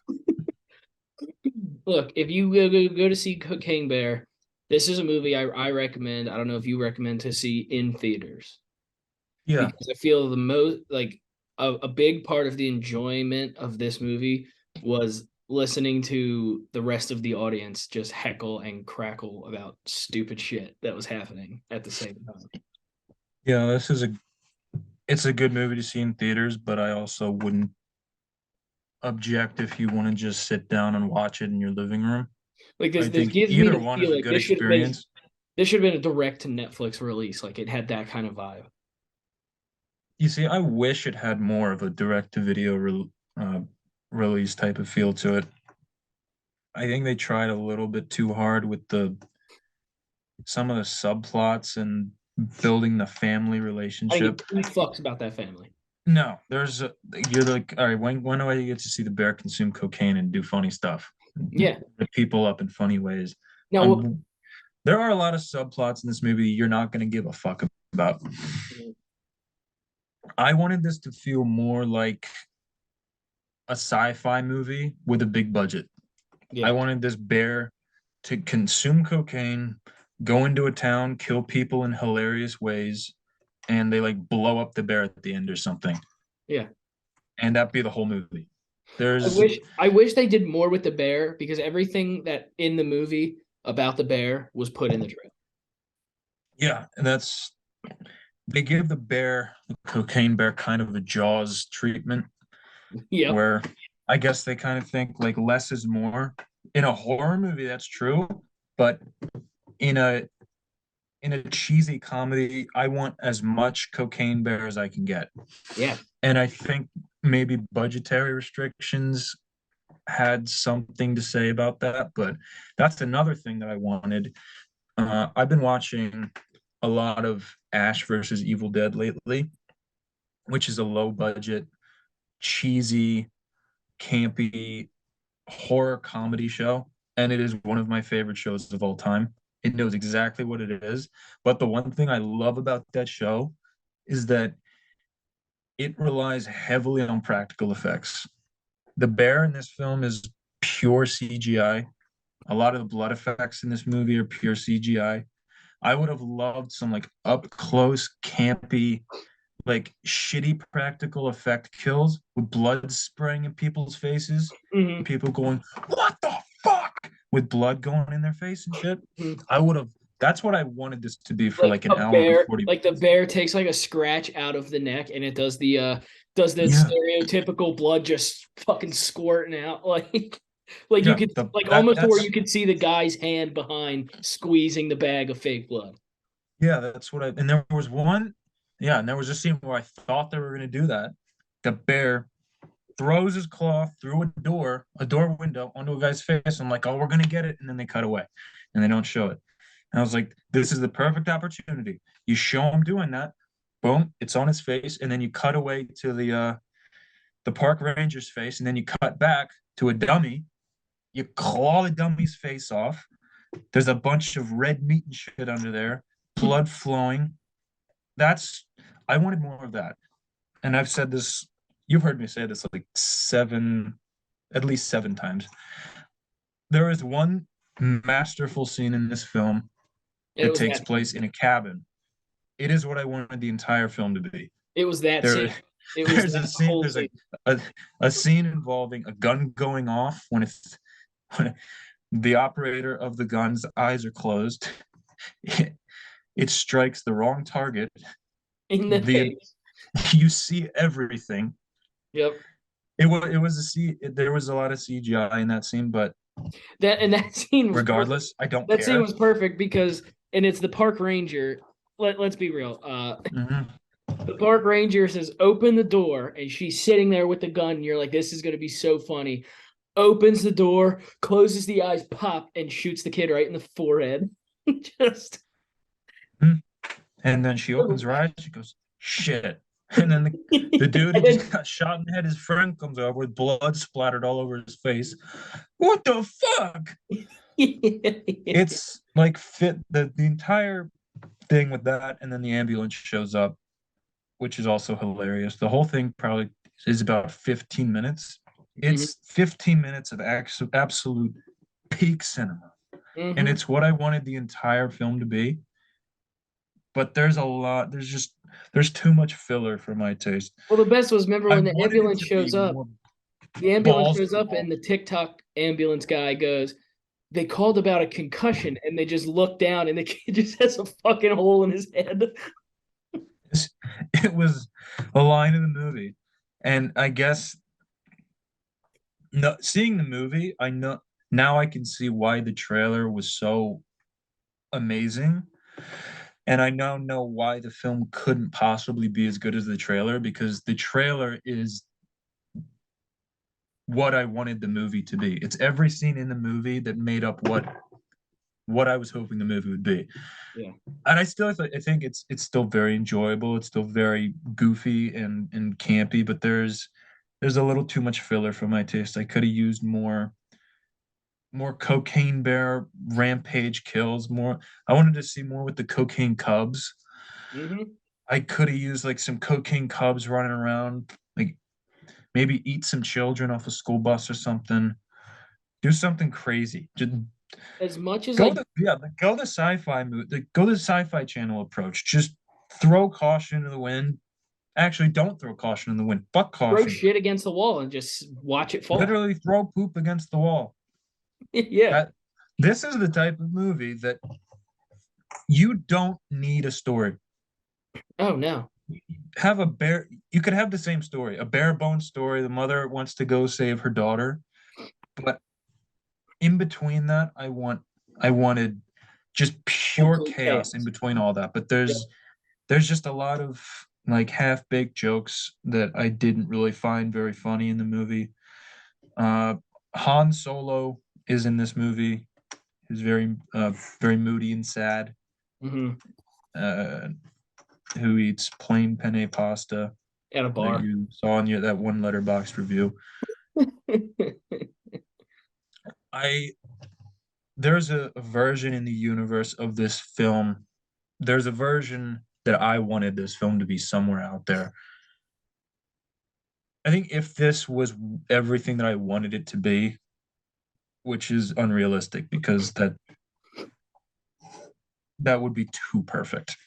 Look, if you go to see Cocaine Bear, this is a movie I recommend. I don't know if you recommend to see in theaters Yeah, because I feel the most like a big part of the enjoyment of this movie was listening to the rest of the audience just heckle and crackle about stupid shit that was happening at the same time. yeah. It's a good movie to see in theaters, but I also wouldn't object if you want to just sit down and watch it in your living room. Like I this think gives me either the one is feel a like good experience. this should have been a direct to Netflix release. Like it had that kind of vibe. You see, I wish it had more of a direct-to-video uh, release type of feel to it. I think they tried a little bit too hard with the some of the subplots and building the family I didn't relationship. give two fucks about that family. No, you're like, all right, when do I get to see the bear consume cocaine and do funny stuff, Yeah. rip people up in funny ways? Now, Um, there are a lot of subplots in this movie you're not going to give a fuck about. I wanted this to feel more like a sci-fi movie with a big budget. I yeah, wanted this bear to consume cocaine, go into a town, kill people in hilarious ways, and they like blow up the bear at the end or something. yeah. And that'd be the whole movie. I There's wish I wish they did more with the bear because everything that in the movie about the bear was put in the trailer. yeah, and that's they give the cocaine bear kind of a Jaws treatment Yep. where I guess they kind of think like less is more. In a horror movie, that's true, but in a in a cheesy comedy, I want as much cocaine bear as I can get. Yeah. And I think maybe budgetary restrictions had something to say about that, but that's another thing that I wanted. I've been watching a lot of Ash versus Evil Dead lately, which is a low budget, cheesy, campy horror comedy show. And it is one of my favorite shows of all time. It knows exactly what it is. But the one thing I love about that show is that it relies heavily on practical effects. The bear in this film is pure CGI. A lot of the blood effects in this movie are pure CGI. I would have loved some like up close, campy, like shitty practical effect kills with blood spraying in people's faces, Mm-hmm. people going, "What the fuck?" with blood going in their face and shit. Mm-hmm. I would have. That's what I wanted this to be for like an hour and 40 Like the minutes. bear takes like a scratch out of the neck and it does the Yeah, stereotypical blood just fucking squirting out like you yeah. could The like that almost to where that's you could see the guy's hand behind squeezing the bag of fake blood. yeah. That's what I. And there was one. Yeah, and there was a scene where I thought they were gonna do that. The bear throws his claw through a door window onto a guy's face. I'm like, oh, we're gonna get it, and then they cut away, and they don't show it. And I was like, this is the perfect opportunity. You show him doing that, boom, it's on his face, and then you cut away to the park ranger's face, and then you cut back to a dummy. You claw the dummy's face off. There's a bunch of red meat and shit under there, blood flowing. That's I wanted more of that. And I've said this, you've heard me say this like at least 7 times. There is one masterful scene in this film And it that was takes that place in a cabin. It is what I wanted the entire film to be. it was that There, scene. It was there's a that scene. whole There's scene. a, a scene involving a gun going off when the operator of the gun's eyes are closed. It strikes the wrong target. In the The face. you see everything. Yep. It was a C. There was a lot of CGI in that scene, but That scene was perfect. regardless, I don't That scene care. was perfect because and it's the park ranger let's be real. Mhm. The park ranger says, "Open the door," and she's sitting there with the gun. And you're like, "This is gonna be so funny." Opens the door, closes the eyes, pop, and shoots the kid right in the forehead. Just Mhm. And then she opens her eyes. She goes, "Shit!" And then the dude who and just then got shot in the head, his friend comes over with blood splattered all over his face. What the fuck? It's like fit the entire thing with that, and then the ambulance shows up, which is also hilarious. The whole thing probably is about 15 minutes. Mhm, It's 15 minutes of absolute peak cinema. And mhm. it's what I wanted the entire film to be. But there's too much filler for my taste. Well, the best was, remember I when the wanted it ambulance to be shows up. more The ambulance balls to shows the up, wall. and the TikTok ambulance guy goes, "They called about a concussion," and they just look down, and the kid just has a fucking hole in his head. It was a line in the movie. And I guess no, seeing the movie, I know now I can see why the trailer was so amazing. And I now know why the film couldn't possibly be as good as the trailer because the trailer is what I wanted the movie to be. It's every scene in the movie that made up what I was hoping the movie would be. Yeah. And I think it's still very enjoyable. It's still very goofy and campy, but there's a little too much filler for my taste. I could have used more cocaine bear rampage kills. More, I wanted to see more with the cocaine cubs. Hmm. I could have used like some cocaine cubs running around, like maybe eat some children off a school bus or something. Do something crazy. Just As much as go I, the yeah, go the sci-fi movie, go the sci-fi channel approach. Just throw caution to the wind. Actually, don't throw caution in the wind. Fuck throw caution. shit against the wall and just watch it fall. Literally throw poop against the wall. Yeah. That this is the type of movie that you don't need a story. Oh no. Have a bare you could have the same story, a bare bone story. The mother wants to go save her daughter, but in between that, I wanted just pure Absolute chaos in chaos. between all that. But Yeah. there's just a lot of like half-baked jokes that I didn't really find very funny in the movie. Uh Han Solo is in this movie. He's very moody and sad. Hmm. Uh who eats plain penne pasta At a that bar. you saw in that one letterbox review. I there's a version in the universe of this film. There's a version that I wanted this film to be somewhere out there. I think if this was everything that I wanted it to be, which is unrealistic because that would be too perfect,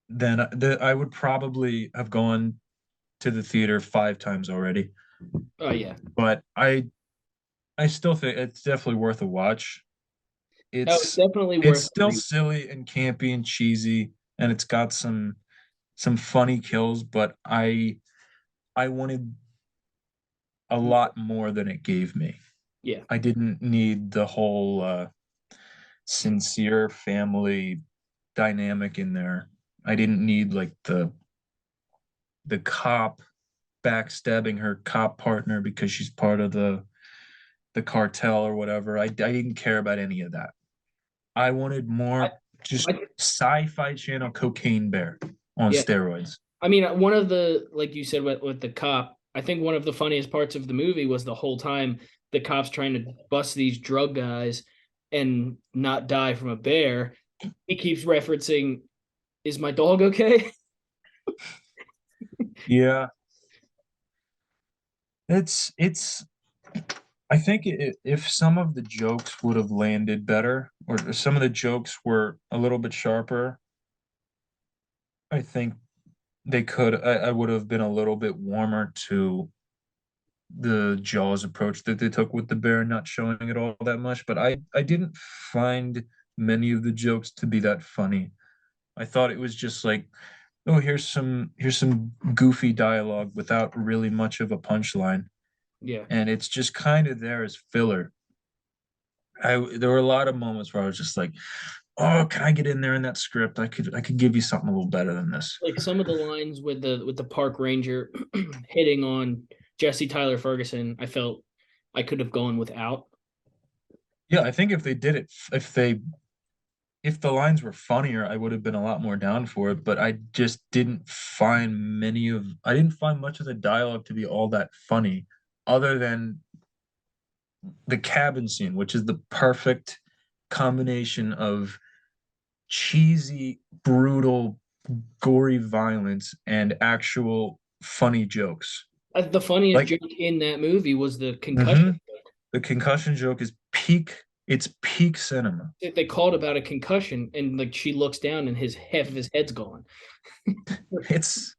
then I would probably have gone to the theater 5 times already. Oh yeah. But I still think it's definitely worth a watch. Oh, it's It's definitely it's worth a still read. silly and campy and cheesy, and it's got some funny kills, but I wanted a lot more than it gave me. Yeah. I didn't need the whole sincere family dynamic in there. I didn't need like the cop backstabbing her cop partner because she's part of the cartel or whatever. I didn't care about any of that. I wanted I, more just I, sci-fi channel cocaine bear on yeah. steroids. I mean, one of the, like you said with the cop, I think one of the funniest parts of the movie was the whole time the cops trying to bust these drug guys and not die from a bear. He keeps referencing, "Is my dog okay?" Yeah, it's I think if some of the jokes would have landed better, or some of the jokes were a little bit sharper, I think I would have been a little bit warmer to the Jaws approach that they took with the bear, not showing it all that much. But I didn't find many of the jokes to be that funny. I thought it was just like, oh, here's some goofy dialogue without really much of a punchline, Yeah. and it's just kind of there as filler. There were a lot of moments where I was just like, oh, can I get in there in that script? I could give you something a little better than this. Like some of the lines with the park ranger hitting on Jesse Tyler Ferguson, I felt I could have gone without. Yeah, I think if they did it, if the lines were funnier, I would have been a lot more down for it. But I just I didn't find much of the dialogue to be all that funny, other than the cabin scene, which is the perfect combination of cheesy, brutal, gory violence and actual funny jokes. The funniest Like, joke in that movie was the concussion. mhm, the concussion joke is peak. It's peak cinema. They called about a concussion, and like she looks down, and his half of his head's gone. It's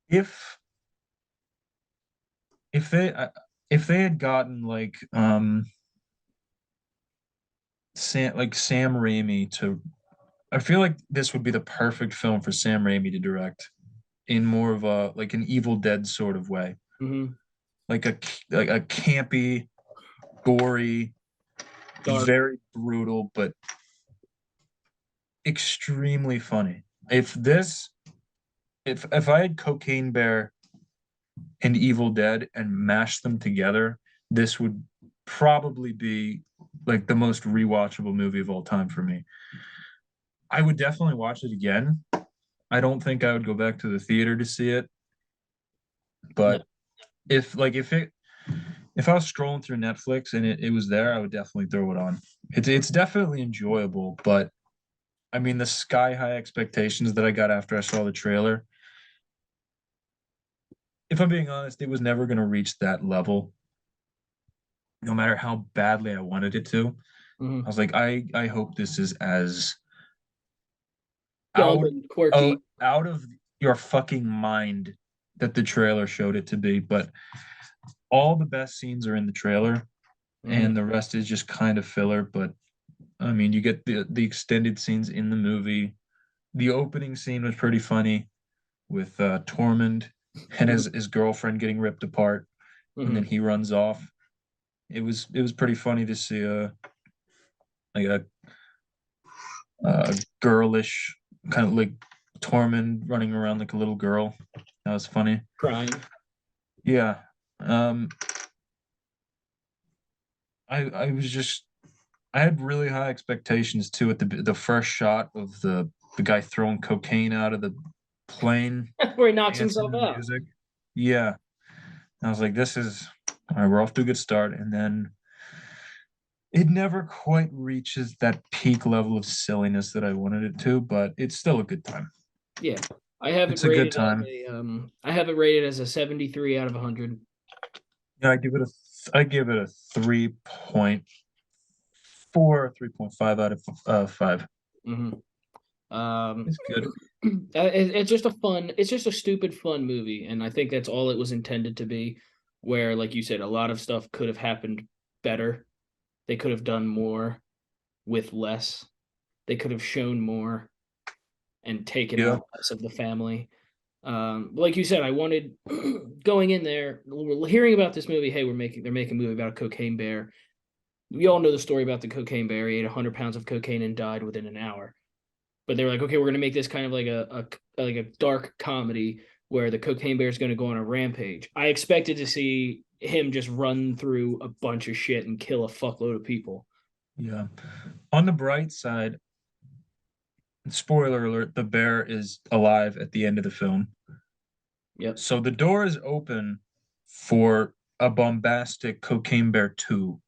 if if they if they had gotten Sam Raimi to, I feel like this would be the perfect film for Sam Raimi to direct in more of a like an Evil Dead sort of way, Mm-hmm. like a campy, gory, Dark. very brutal, but extremely funny. If I had Cocaine Bear and Evil Dead and mashed them together, this would probably be like the most rewatchable movie of all time for me. I would definitely watch it again. I don't think I would go back to the theater to see it, No. but if I was scrolling through Netflix and it was there, I would definitely throw it on. It's definitely enjoyable, but I mean the sky high expectations that I got after I saw the trailer, if I'm being honest, it was never going to reach that level, no matter how badly I wanted it to. I Mm-hmm. was like, I hope this is as Dumb out and quirky. out of your fucking mind that the trailer showed it to be. But all the best scenes are in the trailer, Mm-hmm. and the rest is just kind of filler. But I mean, you get the extended scenes in the movie. The opening scene was pretty funny with Tormund and his girlfriend getting ripped apart, and then Mm-hmm. he runs off. It was pretty funny to see like a girlish kind of like Tormund running around like a little girl. That was funny. Crying. Yeah. Um, I was just I had really high expectations too at the first shot of the guy throwing cocaine out of the plane, Where he knocks dancing himself to the out. music. Yeah. I was like, this is all right, we're off to a good start. And then it never quite reaches that peak level of silliness that I wanted it to, but it's still a good time. Yeah. I have it It's a good rated as time. I have it rated as a 73 out of 100. Yeah, I give it a 3.4, 3.5 out of 5. Mm-hmm. Um, It's good. it's just a fun, it's just a stupid fun movie, and I think that's all it was intended to be. Where, like you said, a lot of stuff could have happened better. They could have done more with less. They could have shown more and taken Yeah. out less of the family. Like you said, I wanted going in there, hearing about this movie. Hey, they're making a movie about a cocaine bear. We all know the story about the cocaine bear. He ate 100 pounds of cocaine and died within an hour. But they were like, okay, we're gonna make this kind of like a dark comedy where the cocaine bear is gonna go on a rampage. I expected to see him just run through a bunch of shit and kill a fuckload of people. Yeah. On the bright side, spoiler alert, the bear is alive at the end of the film. Yep. So the door is open for a bombastic Cocaine Bear 2.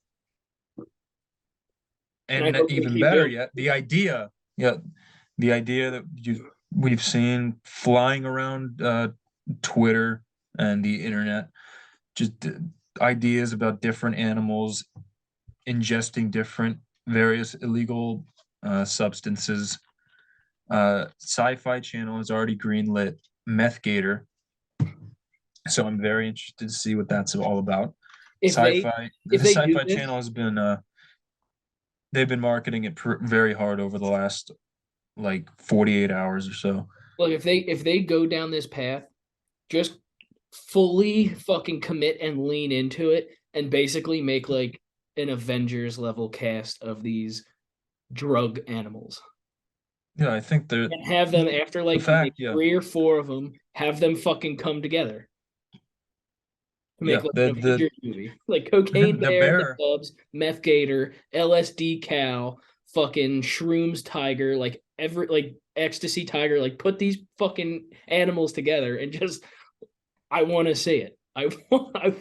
And I And hope they even keep better doing yet, yeah, the idea that we've seen flying around Twitter and the internet, just ideas about different animals ingesting different various illegal substances. Sci-Fi Channel has already greenlit Meth Gator, so I'm very interested to see what that's all about. if they The if they do Sci-Fi this, Channel has been they've been marketing it very hard over the last like 48 hours or so. look, if they go down this path, just fully fucking commit and lean into it and basically make like an Avengers level cast of these drug animals. Yeah, I think And have them after the like fact, maybe yeah, 3 or 4 of them, have them fucking come together to make yeah, like an Avengers movie. Like Cocaine the Bear, the bear, Cubs, Meth Gator, LSD Cow, fucking Shrooms Tiger, like every like Ecstasy Tiger. Like put these fucking animals together and just I want to see it. I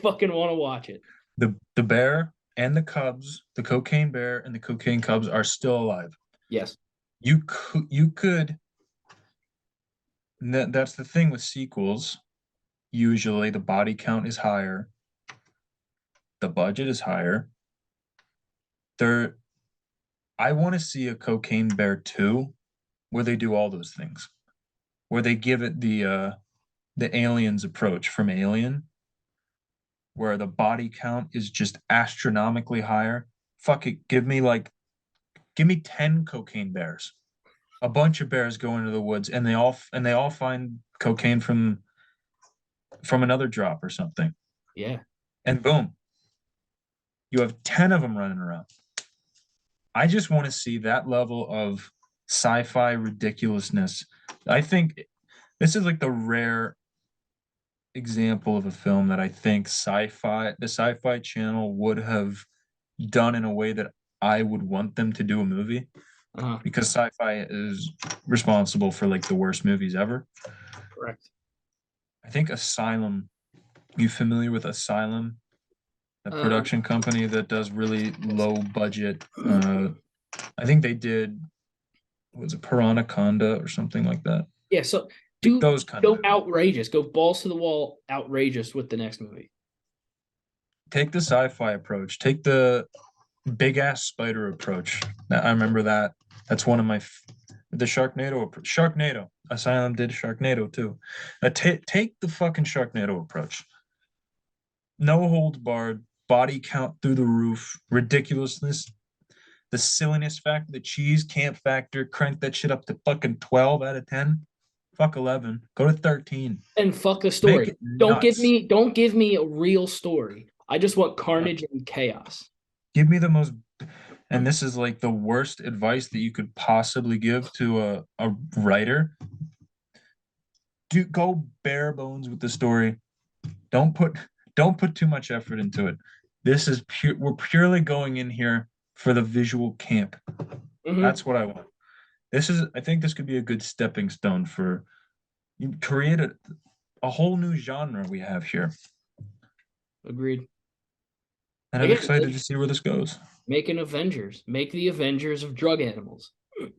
fucking want to watch it. the bear and the cubs, the cocaine bear and the cocaine cubs are still alive. Yes. You could that's the thing with sequels. Usually the body count is higher, the budget is higher. There, I want to see a Cocaine Bear 2 where they do all those things, where they give it the aliens approach from Alien, where the body count is just astronomically higher. Fuck it, give me 10 cocaine bears. A bunch of bears go into the woods and they all find cocaine from another drop or something. Yeah. And boom, you have 10 of them running around. I just want to see that level of sci-fi ridiculousness. I think this is like the rare example of a film that I think the sci-fi channel would have done in a way that I would want them to do a movie, Uh-huh. because sci-fi is responsible for like the worst movies ever. Correct. I think Asylum, you familiar with Asylum, a Um, production company that does really low budget I think they did, was it Piranaconda or something like that? yeah, so Like do those kind of go movies. outrageous, go balls to the wall outrageous with the next movie. Take the sci-fi approach. Take the big ass spider approach. I remember that. That's one of my the Sharknado. Asylum did Sharknado too. Take the fucking Sharknado approach. No holds barred. Body count through the roof. Ridiculousness. The silliness factor. The cheese camp factor. Crank that shit up to fucking 12 out of 10. Fuck 11. Go to 13. And fuck the Make story. it nuts. Don't give me a real story. I just want Yeah. carnage and chaos. Give me the most, and this is like the worst advice that you could possibly give to a writer. Do go bare bones with the story. Don't put don't put too much effort into it. This is pure, we're purely going in here for the visual camp. Hmm. That's what I want. I think this could be a good stepping stone for you create a whole new genre we have here. Agreed. And I'm Again, excited to see where this goes. make an Avengers. Make the Avengers of drug animals.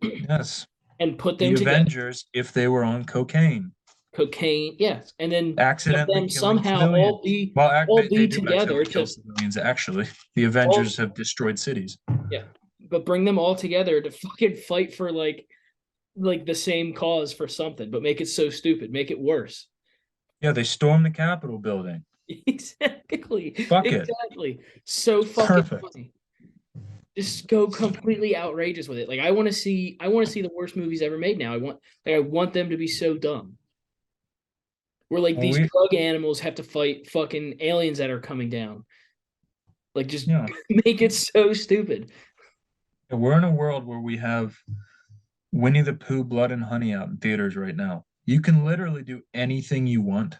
Yes. And put The them together. Avengers if they were on cocaine. Cocaine, yes. And then have Accidentally them killing somehow all civilians. be Well, all they be do together accidentally kill to civilians, actually. The Avengers all have destroyed cities. yeah. But bring them all together to fucking fight for like the same cause for something, but make it so stupid, make it worse. Yeah, they stormed the Capitol building. Exactly. Fuck it. Exactly. So fucking Perfect. funny. Just go completely outrageous with it. Like I want to see the worst movies ever made now. I want them to be so dumb. Where like Well, these drug animals have to fight fucking aliens that are coming down. Like just yeah, make it so stupid. we're in a world where we have Winnie the Pooh, Blood and Honey out in theaters right now. You can literally do anything you want,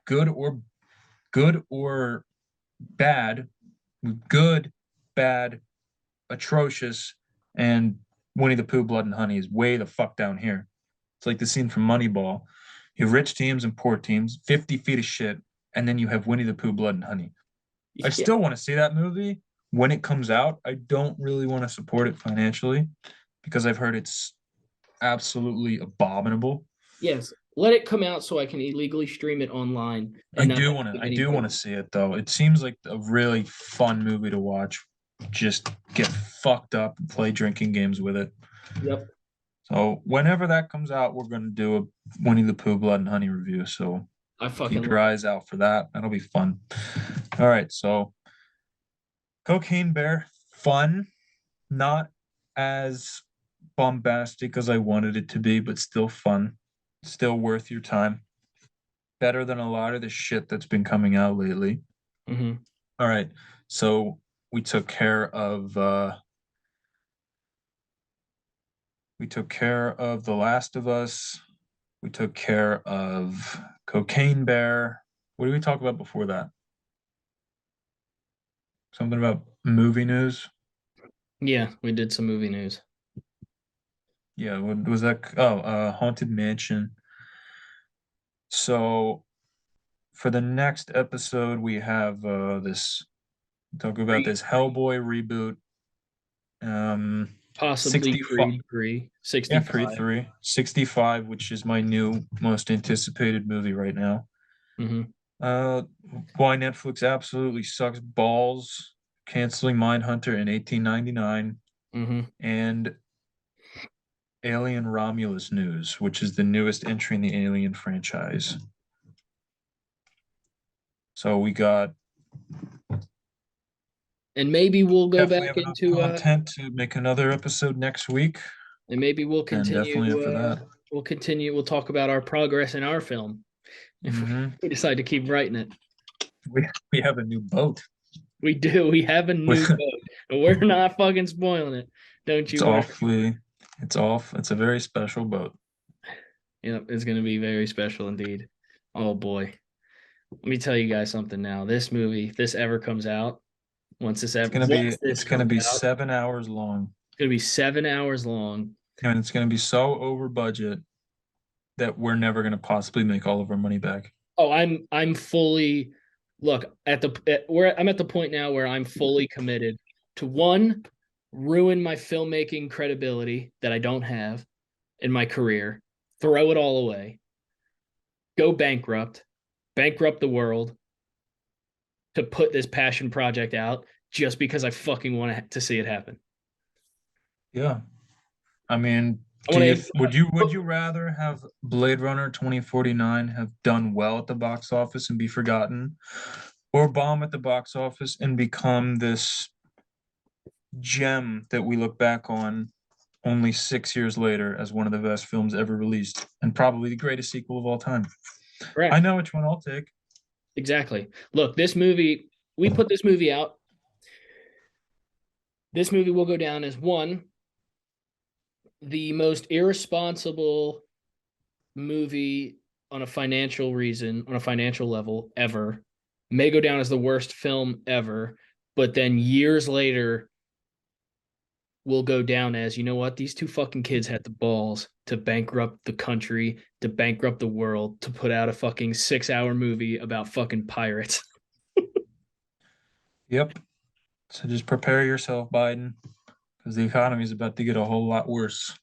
good or good or bad, good, bad, atrocious, and Winnie the Pooh, Blood and Honey is way the fuck down here. It's like the scene from Moneyball. You have rich teams and poor teams, 50 feet of shit, and then you have Winnie the Pooh, Blood and Honey. I Yeah. still want to see that movie when it comes out. I don't really want to support it financially because I've heard it's absolutely abominable. Yes. Let it come out so I can illegally stream it online and not have to give I do anybody. want to see it though. It seems like a really fun movie to watch. Just get fucked up and play drinking games with it. Yep. So whenever that comes out, we're gonna do a Winnie the Pooh Blood and Honey review. So I fucking keep love your eyes out for that. That'll be fun. All right, so Cocaine Bear, fun, not as bombastic as I wanted it to be, but still fun, still worth your time. Better than a lot of the shit that's been coming out lately. it. Hmm. All right, so we took care of We took care of The Last of Us. We took care of Cocaine Bear. What did we talk about before that? Something about movie news. Yeah, we did some movie news. Yeah, what was that? Oh, Haunted Mansion. So for the next episode, we have this talk about Creed this 3, Hellboy reboot. possibly 65. Creed 3, Yeah, 65. Creed 3. 65, which is my new most anticipated movie right now. Mm-hmm. Uh, why Netflix absolutely sucks balls, canceling Mindhunter in 1899, Mm-hmm. and Alien Romulus news, which is the newest entry in the Alien franchise. So we got And maybe we'll go definitely back have enough into content to make another episode next week, and maybe and definitely after that. we'll talk about our progress in our film if Hmm we decide to keep writing it. we have a new boat. We do. We have a new boat, and we're not fucking spoiling it. Don't It's you worry. awfully, it's off. It's a very special boat. Yep, it's gonna be very special indeed. Oh boy. Let me tell you guys something now. This movie, if this ever comes out, once this It's gonna comes be out, 7 hours long, it's gonna be 7 hours long. and it's gonna be so over budget that we're never gonna possibly make all of our money back. Oh, I'm fully look at the at, where I'm at the point now where I'm fully committed to one, ruin my filmmaking credibility that I don't have in my career, throw it all away, go bankrupt the world to put this passion project out just because I fucking want to see it happen. Yeah. I mean, I want to would you rather have Blade Runner 2049 have done well at the box office and be forgotten, or bomb at the box office and become this gem that we look back on only 6 years later as one of the best films ever released and probably the greatest sequel of all time? I correct. know which one I'll take. Exactly. Look, this movie, we put this movie out. This movie will go down as one, the most irresponsible movie on a financial level ever. May go down as the worst film ever, but then years later will go down as, you know what, these two fucking kids had the balls to bankrupt the country, to bankrupt the world, to put out a fucking 6 hour movie about fucking pirates. Yep. So just prepare yourself, Biden, because the economy is about to get a whole lot worse.